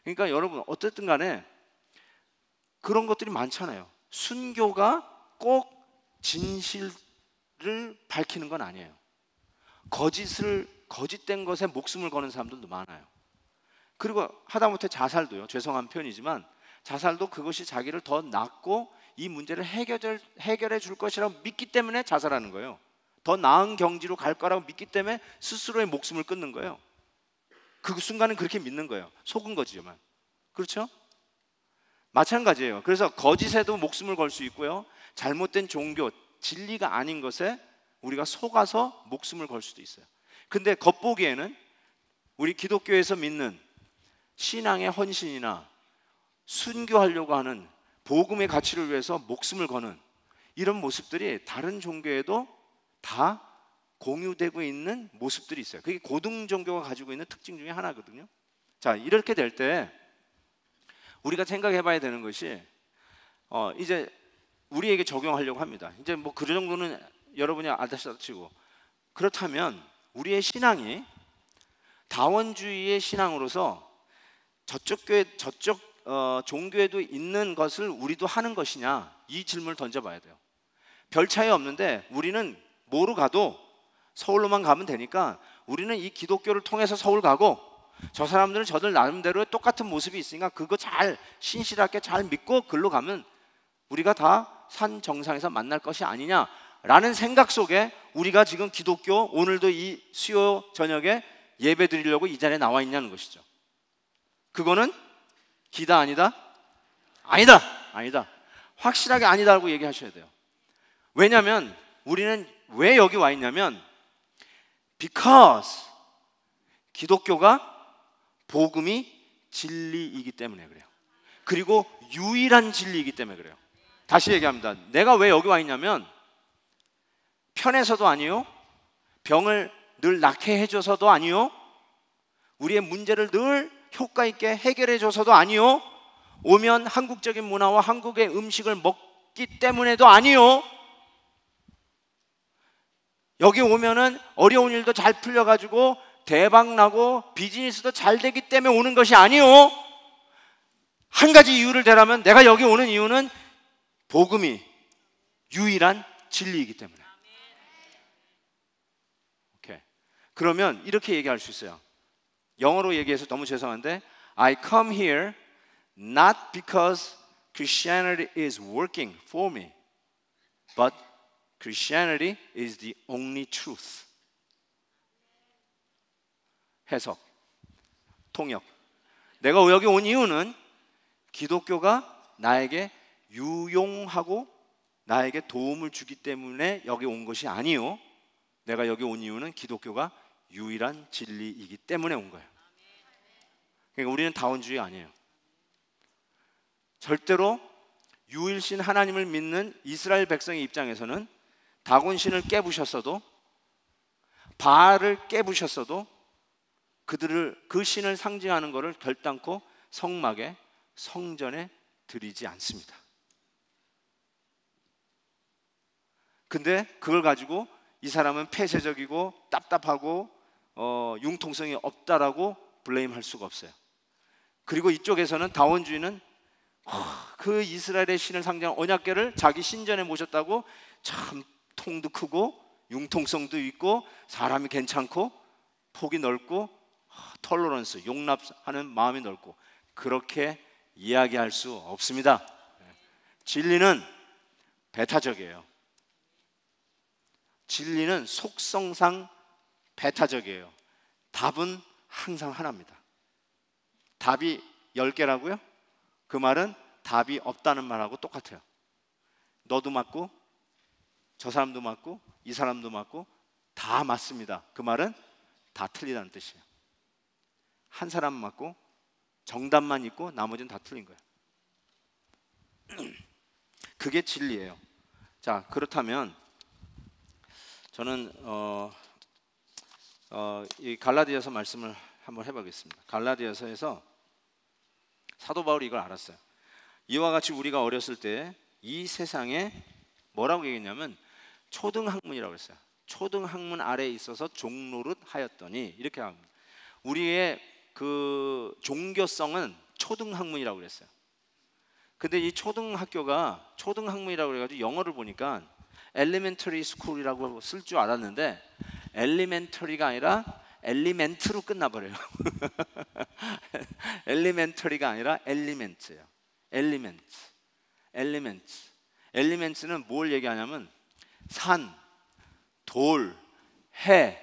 그러니까 여러분 어쨌든 간에 그런 것들이 많잖아요. 순교가 꼭 진실을 밝히는 건 아니에요. 거짓된 것에 목숨을 거는 사람들도 많아요. 그리고 하다못해 자살도요. 죄송한 표현이지만 자살도 그것이 자기를 더 낫고 이 문제를 해결해 줄 것이라고 믿기 때문에 자살하는 거예요. 더 나은 경지로 갈 거라고 믿기 때문에 스스로의 목숨을 끊는 거예요. 그 순간은 그렇게 믿는 거예요. 속은 거지만. 그렇죠? 마찬가지예요. 그래서 거짓에도 목숨을 걸 수 있고요. 잘못된 종교, 진리가 아닌 것에 우리가 속아서 목숨을 걸 수도 있어요. 근데 겉보기에는 우리 기독교에서 믿는 신앙의 헌신이나 순교하려고 하는 복음의 가치를 위해서 목숨을 거는 이런 모습들이 다른 종교에도 다 공유되고 있는 모습들이 있어요. 그게 고등 종교가 가지고 있는 특징 중에 하나거든요. 자, 이렇게 될 때 우리가 생각해 봐야 되는 것이 이제 우리에게 적용하려고 합니다. 이제 뭐 그 정도는 여러분이 알다시피고 그렇다면 우리의 신앙이 다원주의의 신앙으로서 저쪽 교회 종교에도 있는 것을 우리도 하는 것이냐, 이 질문을 던져봐야 돼요. 별 차이 없는데 우리는 뭐로 가도 서울로만 가면 되니까 우리는 이 기독교를 통해서 서울 가고 저 사람들은 저들 나름대로 똑같은 모습이 있으니까 그거 잘 신실하게 잘 믿고 글로 가면 우리가 다 산 정상에서 만날 것이 아니냐라는 생각 속에 우리가 지금 기독교 오늘도 이 수요 저녁에 예배 드리려고 이 자리에 나와 있냐는 것이죠. 그거는 기다 아니다? 아니다. 아니다. 확실하게 아니다라고 얘기하셔야 돼요. 왜냐하면 우리는 왜 여기 와 있냐면 because 기독교가 복음이 진리이기 때문에 그래요. 그리고 유일한 진리이기 때문에 그래요. 다시 얘기합니다. 내가 왜 여기 와 있냐면 편해서도 아니요, 병을 늘 낫게 해줘서도 아니요, 우리의 문제를 늘 효과 있게 해결해 줘서도 아니요, 오면 한국적인 문화와 한국의 음식을 먹기 때문에도 아니요, 여기 오면은 어려운 일도 잘 풀려가지고 대박 나고 비즈니스도 잘 되기 때문에 오는 것이 아니요, 한 가지 이유를 대라면 내가 여기 오는 이유는 복음이 유일한 진리이기 때문에. 오케이. 그러면 이렇게 얘기할 수 있어요. 영어로 얘기해서 너무 죄송한데 I come here not because Christianity is working for me, but Christianity is the only truth. 해석, 통역. 내가 여기 온 이유는 기독교가 나에게 유용하고 나에게 도움을 주기 때문에 여기 온 것이 아니요, 내가 여기 온 이유는 기독교가 유일한 진리이기 때문에 온 거예요. 그러니까 우리는 다원주의 아니에요. 절대로 유일신 하나님을 믿는 이스라엘 백성의 입장에서는 다곤신을 깨부셨어도, 바알을 깨부셨어도 그들을, 그 신을 상징하는 것을 결단코 성막에, 성전에 드리지 않습니다. 근데 그걸 가지고 이 사람은 폐쇄적이고 답답하고 융통성이 없다라고 블레임할 수가 없어요. 그리고 이쪽에서는 다원주의는 그 이스라엘의 신을 상징하는 언약궤를 자기 신전에 모셨다고 참 통도 크고 융통성도 있고 사람이 괜찮고 폭이 넓고 톨러런스, 용납하는 마음이 넓고, 그렇게 이야기할 수 없습니다. 진리는 배타적이에요. 진리는 속성상 배타적이에요. 답은 항상 하나입니다. 답이 10개라고요? 그 말은 답이 없다는 말하고 똑같아요. 너도 맞고 저 사람도 맞고 이 사람도 맞고 다 맞습니다. 그 말은 다 틀리다는 뜻이에요. 한 사람 맞고 정답만 있고 나머지는 다 틀린 거예요. 그게 진리예요. 자, 그렇다면 저는 이 갈라디아서 말씀을 한번 해보겠습니다. 갈라디아서에서 사도 바울이 이걸 알았어요. 이와 같이 우리가 어렸을 때 이 세상에 뭐라고 얘기했냐면 초등학문이라고 했어요. 초등학문 아래에 있어서 종노릇 하였더니, 이렇게 합니다. 우리의 그 종교성은 초등학문이라고 그랬어요. 근데 이 초등학교가 초등학문이라고 그래가지고 영어를 보니까 엘리멘터리 스쿨이라고 쓸 줄 알았는데 엘리멘터리가 아니라 엘리멘트로 끝나버려요. 엘리멘터리가 아니라 엘리멘트예요. 엘리멘트. 엘리멘트는 뭘 얘기하냐면 산, 돌, 해,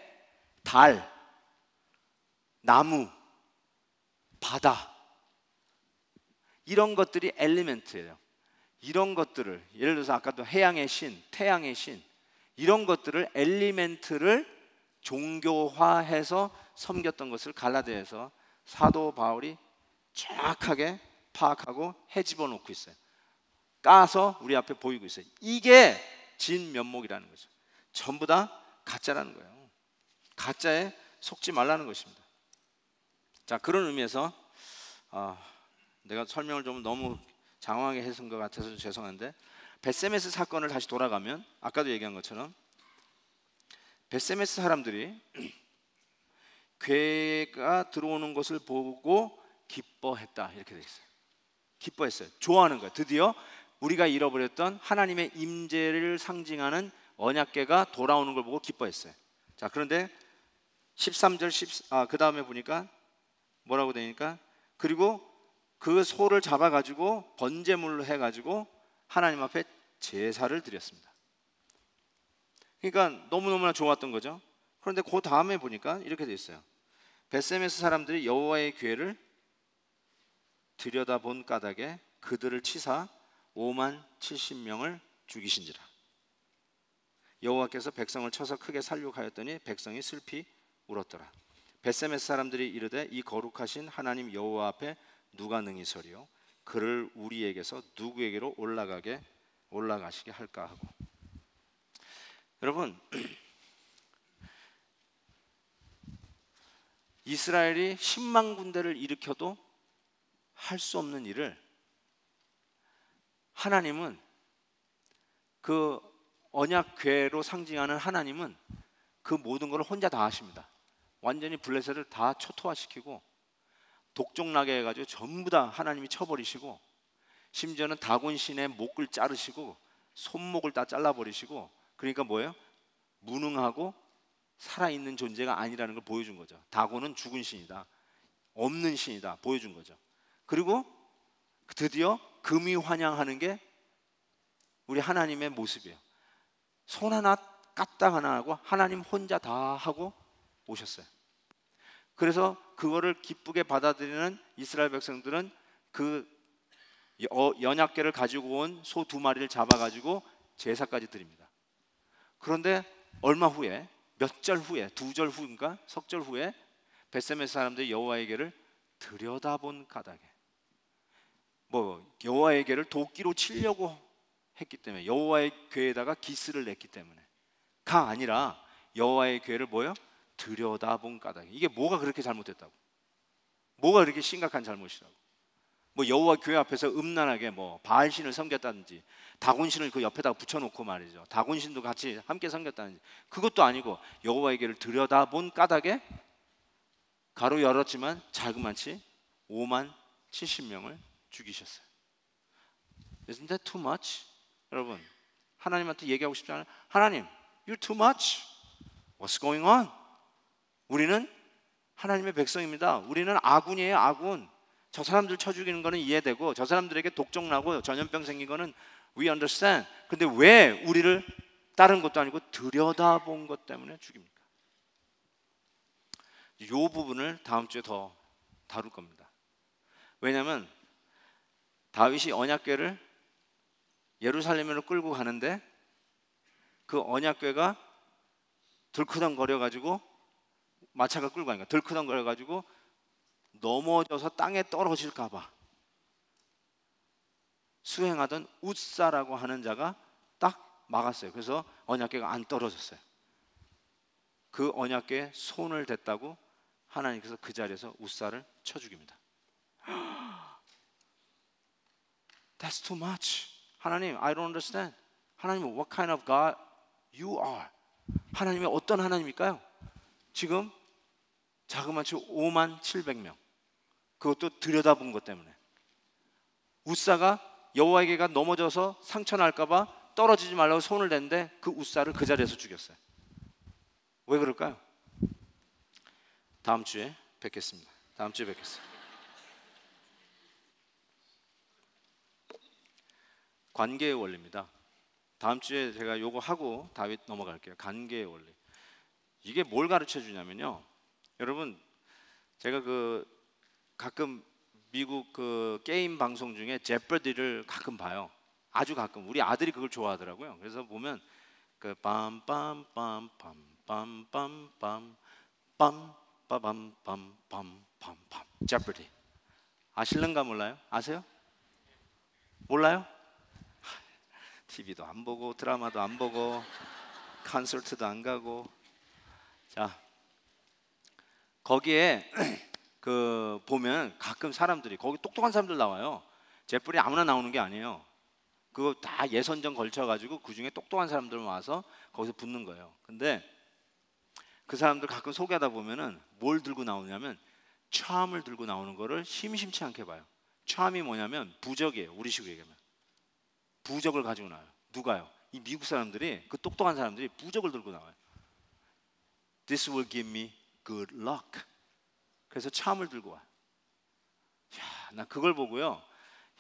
달, 나무, 바다, 이런 것들이 엘리멘트예요. 이런 것들을, 예를 들어서 아까도 해양의 신, 태양의 신, 이런 것들을, 엘리멘트를 종교화해서 섬겼던 것을 갈라디아에서 사도 바울이 정확하게 파악하고 헤집어 놓고 있어요. 까서 우리 앞에 보이고 있어요. 이게 진면목이라는 거죠. 전부 다 가짜라는 거예요. 가짜에 속지 말라는 것입니다. 자, 그런 의미에서 내가 설명을 좀 너무 장황하게 해준 것 같아서 죄송한데, 벳세메스 사건을 다시 돌아가면 아까도 얘기한 것처럼 벳세메스 사람들이 괴가 들어오는 것을 보고 기뻐했다, 이렇게 돼 있어요. 기뻐했어요. 좋아하는 거예요. 드디어 우리가 잃어버렸던 하나님의 임재를 상징하는 언약궤가 돌아오는 걸 보고 기뻐했어요. 자, 그런데 13절 그 다음에 보니까 뭐라고 되니까, 그리고 그 소를 잡아가지고 번제물로 해가지고 하나님 앞에 제사를 드렸습니다. 그러니까 너무너무나 좋았던 거죠. 그런데 그 다음에 보니까 이렇게 돼 있어요. 벳세메스 사람들이 여호와의 궤를 들여다본 까닭에 그들을 치사 5만 70명을 죽이신지라. 여호와께서 백성을 쳐서 크게 살육하였더니 백성이 슬피 울었더라. 벳세메스 사람들이 이르되 이 거룩하신 하나님 여호와 앞에 누가 능히 서리요? 그를 우리에게서 누구에게로 올라가시게 할까 하고. 여러분, 이스라엘이 10만 군대를 일으켜도 할 수 없는 일을 하나님은, 그 언약궤로 상징하는 하나님은 그 모든 걸 혼자 다 하십니다. 완전히 블레셋을 다 초토화시키고 독종나게 해가지고 전부 다 하나님이 쳐버리시고, 심지어는 다곤신의 목을 자르시고 손목을 다 잘라버리시고, 그러니까 뭐예요? 무능하고 살아있는 존재가 아니라는 걸 보여준 거죠. 다곤은 죽은 신이다. 없는 신이다 보여준 거죠. 그리고 드디어 금이 환영하는 게 우리 하나님의 모습이에요. 손 하나 까딱 하나 하고 하나님 혼자 다 하고 오셨어요. 그래서 그거를 기쁘게 받아들이는 이스라엘 백성들은 그 연약궤를 가지고 온 소 2마리를 잡아가지고 제사까지 드립니다. 그런데 얼마 후에, 몇 절 후에, 2절 후인가 석절 후에 벳세메스 사람들이 여호와의 궤를 들여다본 까닭에, 여호와의 궤를 도끼로 치려고 했기 때문에, 여호와의 궤에다가 기스를 냈기 때문에가 아니라 여호와의 궤를 들여다본 까닭에. 이게 뭐가 그렇게 잘못됐다고? 뭐가 그렇게 심각한 잘못이라고? 여호와 교회 앞에서 음란하게 바알신을 섬겼다든지 다곤신을 그 옆에다가 붙여놓고 말이죠, 다곤신도 같이 함께 섬겼다든지, 그것도 아니고 여호와의 궤를 들여다본 까닭에 가로 열었지만 자그마치 5만 70명을 죽이셨어요. Isn't that too much? 여러분, 하나님한테 얘기하고 싶지 않아요? 하나님, you're too much. What's going on? 우리는 하나님의 백성입니다. 우리는 아군이에요, 아군. 저 사람들 쳐 죽이는 거는 이해되고, 저 사람들에게 독종 나고 전염병 생긴 거는 we understand. 근데 왜 우리를 다른 것도 아니고 들여다본 것 때문에 죽입니까? 이 부분을 다음 주에 더 다룰 겁니다. 왜냐하면 다윗이 언약궤를 예루살렘으로 끌고 가는데 그 언약궤가 들크덩거려가지고, 마차가 끌고 가니까 들크덩거려가지고 넘어져서 땅에 떨어질까봐 수행하던 웃사라고 하는 자가 딱 막았어요. 그래서 언약궤가 안 떨어졌어요. 그 언약궤에 손을 댔다고 하나님께서 그 자리에서 웃사를 쳐 죽입니다. That's too much. 하나님, I don't understand. 하나님, what kind of God you are? 하나님이 어떤 하나님일까요? 지금 자그마치 5만 700명, 그것도 들여다본 것 때문에. 웃사가 여호와의 궤가 넘어져서 상처 날까봐 떨어지지 말라고 손을 댔는데 그 웃사를 그 자리에서 죽였어요. 왜 그럴까요? 다음 주에 뵙겠습니다. 다음 주에 뵙겠습니다. 관계의 원리입니다. 다음 주에 제가 요거 하고 다윗 넘어갈게요. 관계의 원리. 이게 뭘 가르쳐 주냐면요, 여러분, 제가 가끔 미국 게임 방송 중에 제퍼디를 가끔 봐요. 아주 가끔. 우리 아들이 그걸 좋아하더라고요. 그래서 보면 빰빰빰빰빰빰빰빰 빰빠밤빰빰빰빰 제퍼디. 아실는가 몰라요? 아세요? 몰라요? TV도 안 보고 드라마도 안 보고 콘서트도 안 가고. 자, 거기에 보면 가끔 사람들이, 거기 똑똑한 사람들 나와요. 제프리 아무나 나오는 게 아니에요. 그거 다 예선전 걸쳐가지고 그 중에 똑똑한 사람들 와서 거기서 붙는 거예요. 근데 그 사람들 가끔 소개하다 보면은 뭘 들고 나오냐면 charm을 들고 나오는 거를 심심치 않게 봐요. charm이 뭐냐면 부적이에요. 우리식으로 얘기하면 부적을 가지고 나와요. 누가요? 이 미국 사람들이, 그 똑똑한 사람들이 부적을 들고 나와요. This will give me good luck. 그래서 charm을 들고 와. 야, 나 그걸 보고요,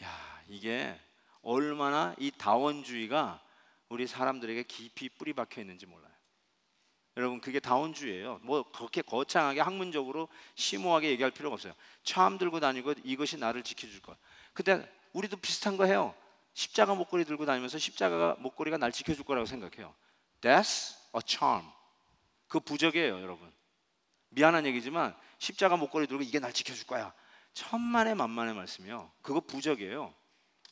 야, 이게 얼마나 이 다원주의가 우리 사람들에게 깊이 뿌리 박혀 있는지 몰라요. 여러분, 그게 다원주의예요. 그렇게 거창하게 학문적으로 심오하게 얘기할 필요가 없어요. charm 들고 다니고 이것이 나를 지켜줄 거야. 근데 우리도 비슷한 거 해요. 십자가 목걸이 들고 다니면서 십자가 목걸이가 날 지켜줄 거라고 생각해요. That's a charm. 그 부적이에요, 여러분. 미안한 얘기지만 십자가 목걸이 들고 이게 날 지켜줄 거야, 천만의 만만의 말씀이요. 그거 부적이에요.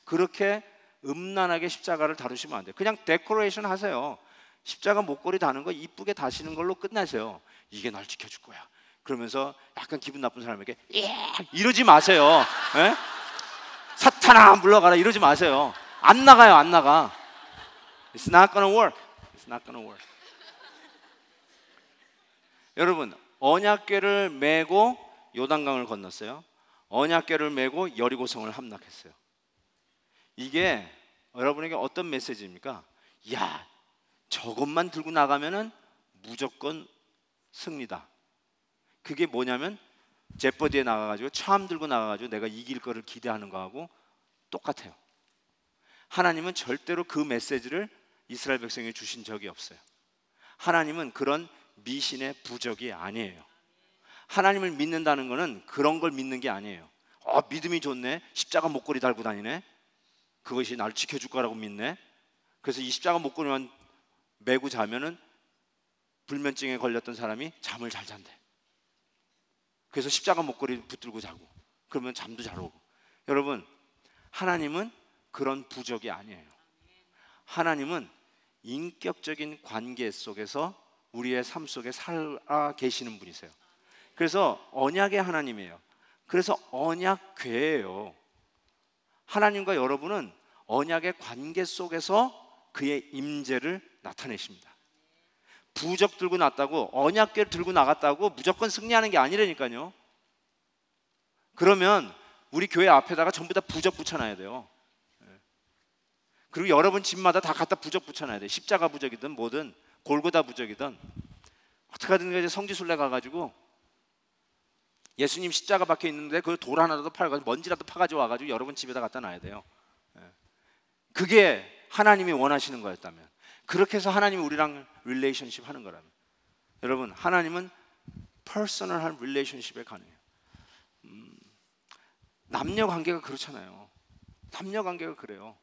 그렇게 음란하게 십자가를 다루시면 안 돼요. 그냥 데코레이션 하세요. 십자가 목걸이 다는 거 이쁘게 다시는 걸로 끝나세요. 이게 날 지켜줄 거야 그러면서 약간 기분 나쁜 사람에게 이러지 마세요. 에? 사탄아 물러가라 이러지 마세요. 안 나가요, 안 나가. It's not gonna work. It's not gonna work. 여러분, 언약궤를 메고 요단강을 건넜어요. 언약궤를 메고 여리고성을 함락했어요. 이게 여러분에게 어떤 메시지입니까? 야, 저것만 들고 나가면은 무조건 승리다. 그게 뭐냐면 제퍼디에 나가가지고 참 들고 나가가지고 내가 이길 거를 기대하는 거하고 똑같아요. 하나님은 절대로 그 메시지를 이스라엘 백성에게 주신 적이 없어요. 하나님은 그런 미신의 부적이 아니에요. 하나님을 믿는다는 것은 그런 걸 믿는 게 아니에요. 믿음이 좋네, 십자가 목걸이 달고 다니네, 그것이 나를 지켜줄 거라고 믿네, 그래서 이 십자가 목걸이만 메고 자면은 불면증에 걸렸던 사람이 잠을 잘 잔대. 그래서 십자가 목걸이 붙들고 자고, 그러면 잠도 잘 오고. 여러분, 하나님은 그런 부적이 아니에요. 하나님은 인격적인 관계 속에서 우리의 삶 속에 살아 계시는 분이세요. 그래서 언약의 하나님이에요. 그래서 언약궤예요. 하나님과 여러분은 언약의 관계 속에서 그의 임재를 나타내십니다. 부적 들고 났다고, 언약궤를 들고 나갔다고 무조건 승리하는 게 아니라니까요. 그러면 우리 교회 앞에다가 전부 다 부적 붙여놔야 돼요. 그리고 여러분 집마다 다 갖다 부적 붙여놔야 돼요. 십자가 부적이든 뭐든 골고다 부적이든 어떻게 하든 성지순례 가가지고 예수님 십자가 박혀 있는데 그 돌 하나라도 팔아가지고 먼지라도 파가지고 와가지고 여러분 집에다 갖다 놔야 돼요. 그게 하나님이 원하시는 거였다면, 그렇게 해서 하나님이 우리랑 릴레이션십 하는 거라면, 여러분, 하나님은 퍼스널한 릴레이션십에 가능해요. 남녀 관계가 그렇잖아요. 남녀 관계가 그래요.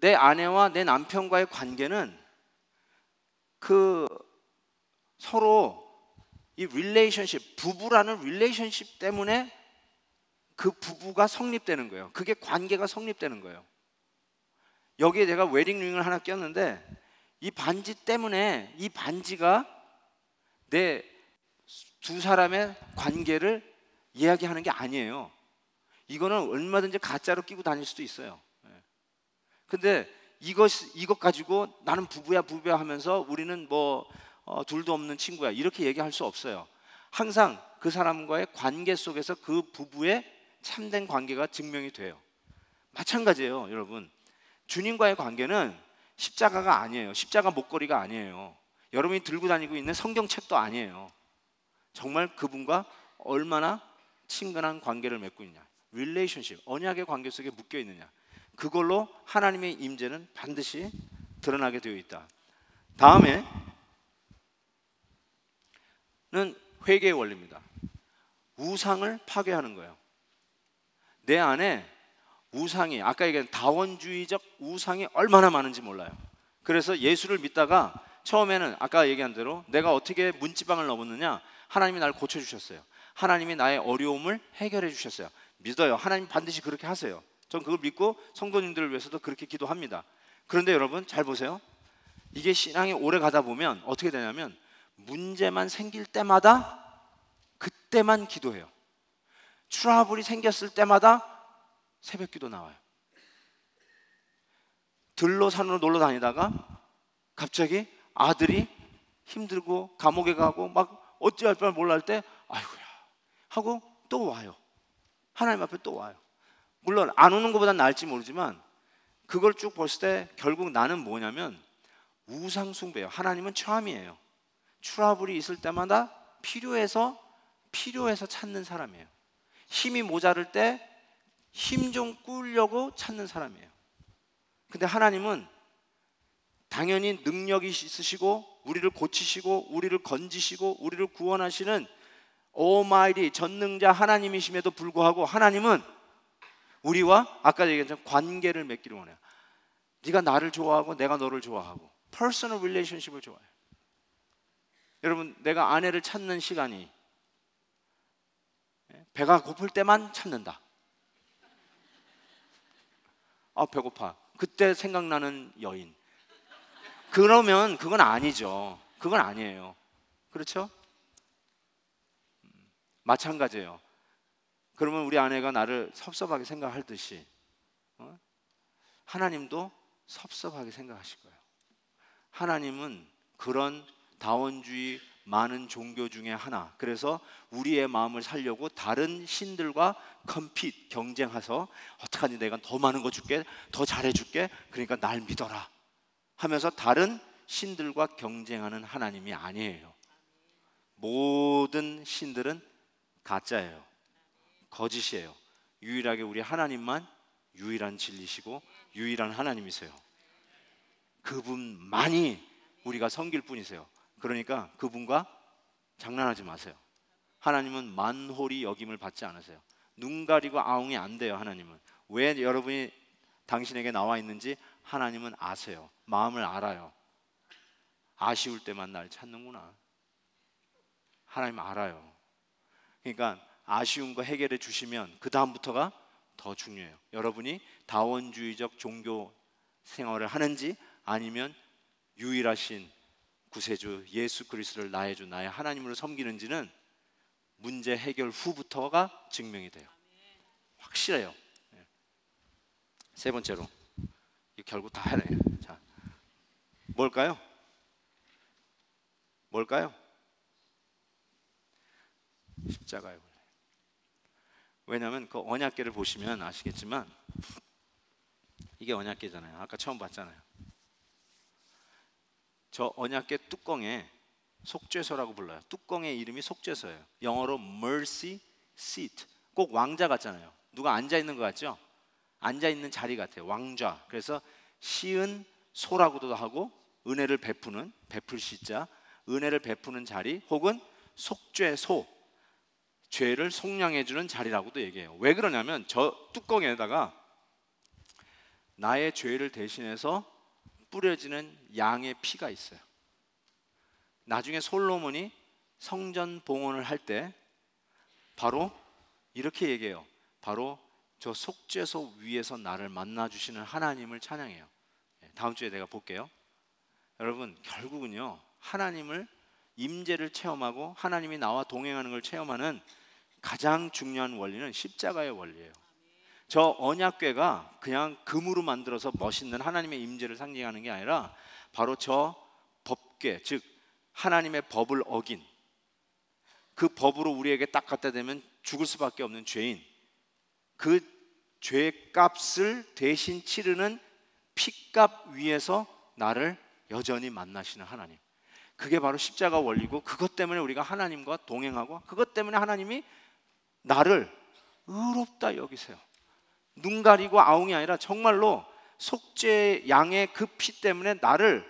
내 아내와 내 남편과의 관계는 서로 이 릴레이션십, 부부라는 릴레이션십 때문에 그 부부가 성립되는 거예요. 그게 관계가 성립되는 거예요. 여기에 제가 웨딩링을 하나 꼈는데 이 반지 때문에, 이 반지가 내 두 사람의 관계를 이야기하는 게 아니에요. 이거는 얼마든지 가짜로 끼고 다닐 수도 있어요. 근데 이것 가지고 나는 부부야 하면서 우리는 둘도 없는 친구야 이렇게 얘기할 수 없어요. 항상 그 사람과의 관계 속에서 그 부부의 참된 관계가 증명이 돼요. 마찬가지예요, 여러분. 주님과의 관계는 십자가가 아니에요. 십자가 목걸이가 아니에요. 여러분이 들고 다니고 있는 성경책도 아니에요. 정말 그분과 얼마나 친근한 관계를 맺고 있냐, 릴레이션십, 언약의 관계 속에 묶여 있느냐, 그걸로 하나님의 임재는 반드시 드러나게 되어 있다. 다음에는 회개의 원리입니다. 우상을 파괴하는 거예요. 내 안에 우상이, 아까 얘기한 다원주의적 우상이 얼마나 많은지 몰라요. 그래서 예수를 믿다가 처음에는 아까 얘기한 대로 내가 어떻게 문지방을 넘었느냐, 하나님이 나를 고쳐주셨어요. 하나님이 나의 어려움을 해결해 주셨어요. 믿어요. 하나님 반드시 그렇게 하세요. 전 그걸 믿고 성도님들을 위해서도 그렇게 기도합니다. 그런데 여러분 잘 보세요. 이게 신앙이 오래 가다 보면 어떻게 되냐면 문제만 생길 때마다 그때만 기도해요. 트러블이 생겼을 때마다 새벽기도 나와요. 들로 산으로 놀러 다니다가 갑자기 아들이 힘들고 감옥에 가고 막 어찌할 줄 몰라 할 때 아이고야 하고 또 와요. 하나님 앞에 또 와요. 물론 안 오는 것보단 나을지 모르지만 그걸 쭉 봤을 때 결국 나는 뭐냐면 우상 숭배예요. 하나님은 처함이에요. 트러블이 있을 때마다 필요해서 찾는 사람이에요. 힘이 모자랄 때 힘 좀 꾸려고 찾는 사람이에요. 근데 하나님은 당연히 능력이 있으시고 우리를 고치시고 우리를 건지시고 우리를 구원하시는 오마이티 전능자 하나님이심에도 불구하고 하나님은 우리와 아까 얘기했던 관계를 맺기를 원해요. 네가 나를 좋아하고 내가 너를 좋아하고 퍼스널 릴레이션십을 좋아해요. 여러분, 내가 아내를 찾는 시간이 배가 고플 때만 찾는다. 배고파. 그때 생각나는 여인. 그러면 그건 아니죠. 그건 아니에요. 그렇죠? 마찬가지예요. 그러면 우리 아내가 나를 섭섭하게 생각할 듯이 하나님도 섭섭하게 생각하실 거예요. 하나님은 그런 다원주의 많은 종교 중에 하나, 그래서 우리의 마음을 살려고 다른 신들과 경쟁해서 어떡하니 내가 더 많은 거 줄게, 더 잘해줄게, 그러니까 날 믿어라 하면서 다른 신들과 경쟁하는 하나님이 아니에요. 모든 신들은 가짜예요. 거짓이에요. 유일하게 우리 하나님만 유일한 진리시고 유일한 하나님이세요. 그분만이 우리가 섬길 뿐이세요. 그러니까 그분과 장난하지 마세요. 하나님은 만홀히 여김을 받지 않으세요. 눈 가리고 아웅이 안 돼요. 하나님은 왜 여러분이 당신에게 나와 있는지 하나님은 아세요. 마음을 알아요. 아쉬울 때만 날 찾는구나. 하나님 알아요. 그러니까 아쉬운 거 해결해 주시면 그 다음부터가 더 중요해요. 여러분이 다원주의적 종교 생활을 하는지 아니면 유일하신 구세주 예수 그리스도를 나의 주 나의 하나님으로 섬기는지는 문제 해결 후부터가 증명이 돼요. 확실해요. 세 번째로 결국 다 하네. 자, 뭘까요? 뭘까요? 십자가요. 왜냐하면 그 언약궤를 보시면 아시겠지만 이게 언약궤잖아요. 아까 처음 봤잖아요. 저 언약궤 뚜껑에 속죄소라고 불러요. 뚜껑의 이름이 속죄소예요. 영어로 mercy seat. 꼭 왕자 같잖아요. 누가 앉아 있는 것 같죠? 앉아 있는 자리 같아요. 왕좌. 그래서 시은 소라고도 하고 은혜를 베푸는 베풀 시자 은혜를 베푸는 자리 혹은 속죄소 죄를 속량해 주는 자리라고도 얘기해요. 왜 그러냐면 저 뚜껑에다가 나의 죄를 대신해서 뿌려지는 양의 피가 있어요. 나중에 솔로몬이 성전 봉헌을 할 때 바로 이렇게 얘기해요. 바로 저 속죄소 위에서 나를 만나 주시는 하나님을 찬양해요. 다음 주에 내가 볼게요. 여러분 결국은요 하나님을 임재를 체험하고 하나님이 나와 동행하는 걸 체험하는 가장 중요한 원리는 십자가의 원리예요. 저 언약궤가 그냥 금으로 만들어서 멋있는 하나님의 임재를 상징하는 게 아니라 바로 저 법궤, 즉 하나님의 법을 어긴 그 법으로 우리에게 딱 갖다 대면 죽을 수밖에 없는 죄인, 그 죄값을 대신 치르는 피값 위에서 나를 여전히 만나시는 하나님. 그게 바로 십자가 원리고 그것 때문에 우리가 하나님과 동행하고 그것 때문에 하나님이 나를 의롭다 여기세요. 눈 가리고 아웅이 아니라 정말로 속죄 양의 그 피 때문에 나를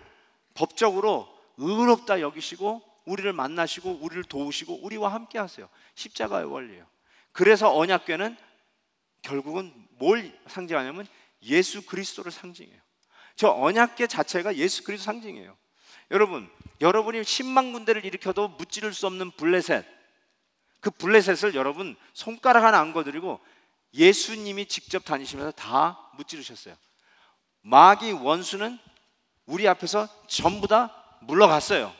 법적으로 의롭다 여기시고 우리를 만나시고 우리를 도우시고 우리와 함께 하세요. 십자가의 원리예요. 그래서 언약궤는 결국은 뭘 상징하냐면 예수 그리스도를 상징해요. 저 언약궤 자체가 예수 그리스도 상징이에요. 여러분, 여러분이 10만 군대를 일으켜도 무찌를 수 없는 블레셋, 그 블레셋을 여러분 손가락 하나 안 거드리고 예수님이 직접 다니시면서 다 무찌르셨어요. 마귀 원수는 우리 앞에서 전부 다 물러갔어요.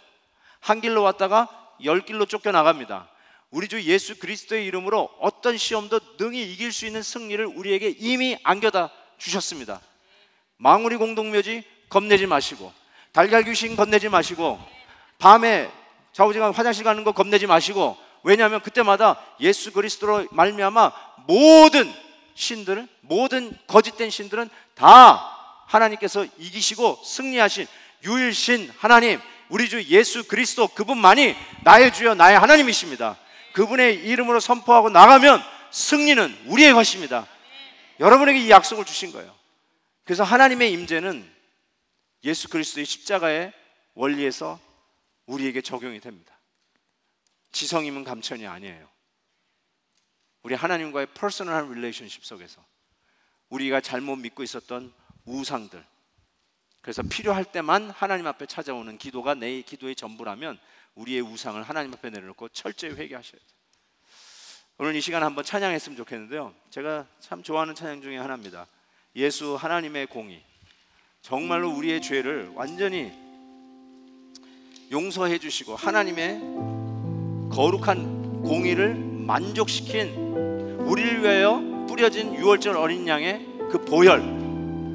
한 길로 왔다가 10길로 쫓겨나갑니다. 우리 주 예수 그리스도의 이름으로 어떤 시험도 능히 이길 수 있는 승리를 우리에게 이미 안겨다 주셨습니다. 망우리 공동묘지 겁내지 마시고, 달걀 귀신 겁내지 마시고, 밤에 좌우지간 화장실 가는 거 겁내지 마시고, 왜냐하면 그때마다 예수 그리스도로 말미암아 모든 신들은, 모든 거짓된 신들은 다 하나님께서 이기시고 승리하신 유일신 하나님, 우리 주 예수 그리스도 그분만이 나의 주여 나의 하나님이십니다. 그분의 이름으로 선포하고 나가면 승리는 우리의 것입니다. 여러분에게 이 약속을 주신 거예요. 그래서 하나님의 임재는 예수 그리스도의 십자가의 원리에서 우리에게 적용이 됩니다. 지성이면 감천이 아니에요. 우리 하나님과의 퍼스널한 릴레이션십 속에서 우리가 잘못 믿고 있었던 우상들, 그래서 필요할 때만 하나님 앞에 찾아오는 기도가 내 기도의 전부라면 우리의 우상을 하나님 앞에 내려놓고 철저히 회개하셔야 돼요. 오늘 이 시간 한번 찬양했으면 좋겠는데요, 제가 참 좋아하는 찬양 중에 하나입니다. 예수 하나님의 공의. 정말로 우리의 죄를 완전히 용서해 주시고 하나님의 거룩한 공의를 만족시킨, 우리를 위하여 뿌려진 유월절 어린 양의 그 보혈,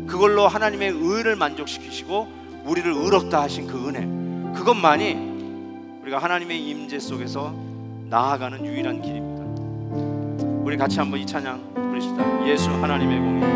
그걸로 하나님의 의를 만족시키시고 우리를 의롭다 하신 그 은혜, 그것만이 우리가 하나님의 임재 속에서 나아가는 유일한 길입니다. 우리 같이 한번 이 찬양 부르십시다. 예수 하나님의 공의.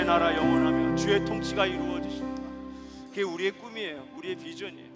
나라 영원하며 주의 통치가 이루어지십니다. 그게 우리의 꿈이에요. 우리의 비전이에요.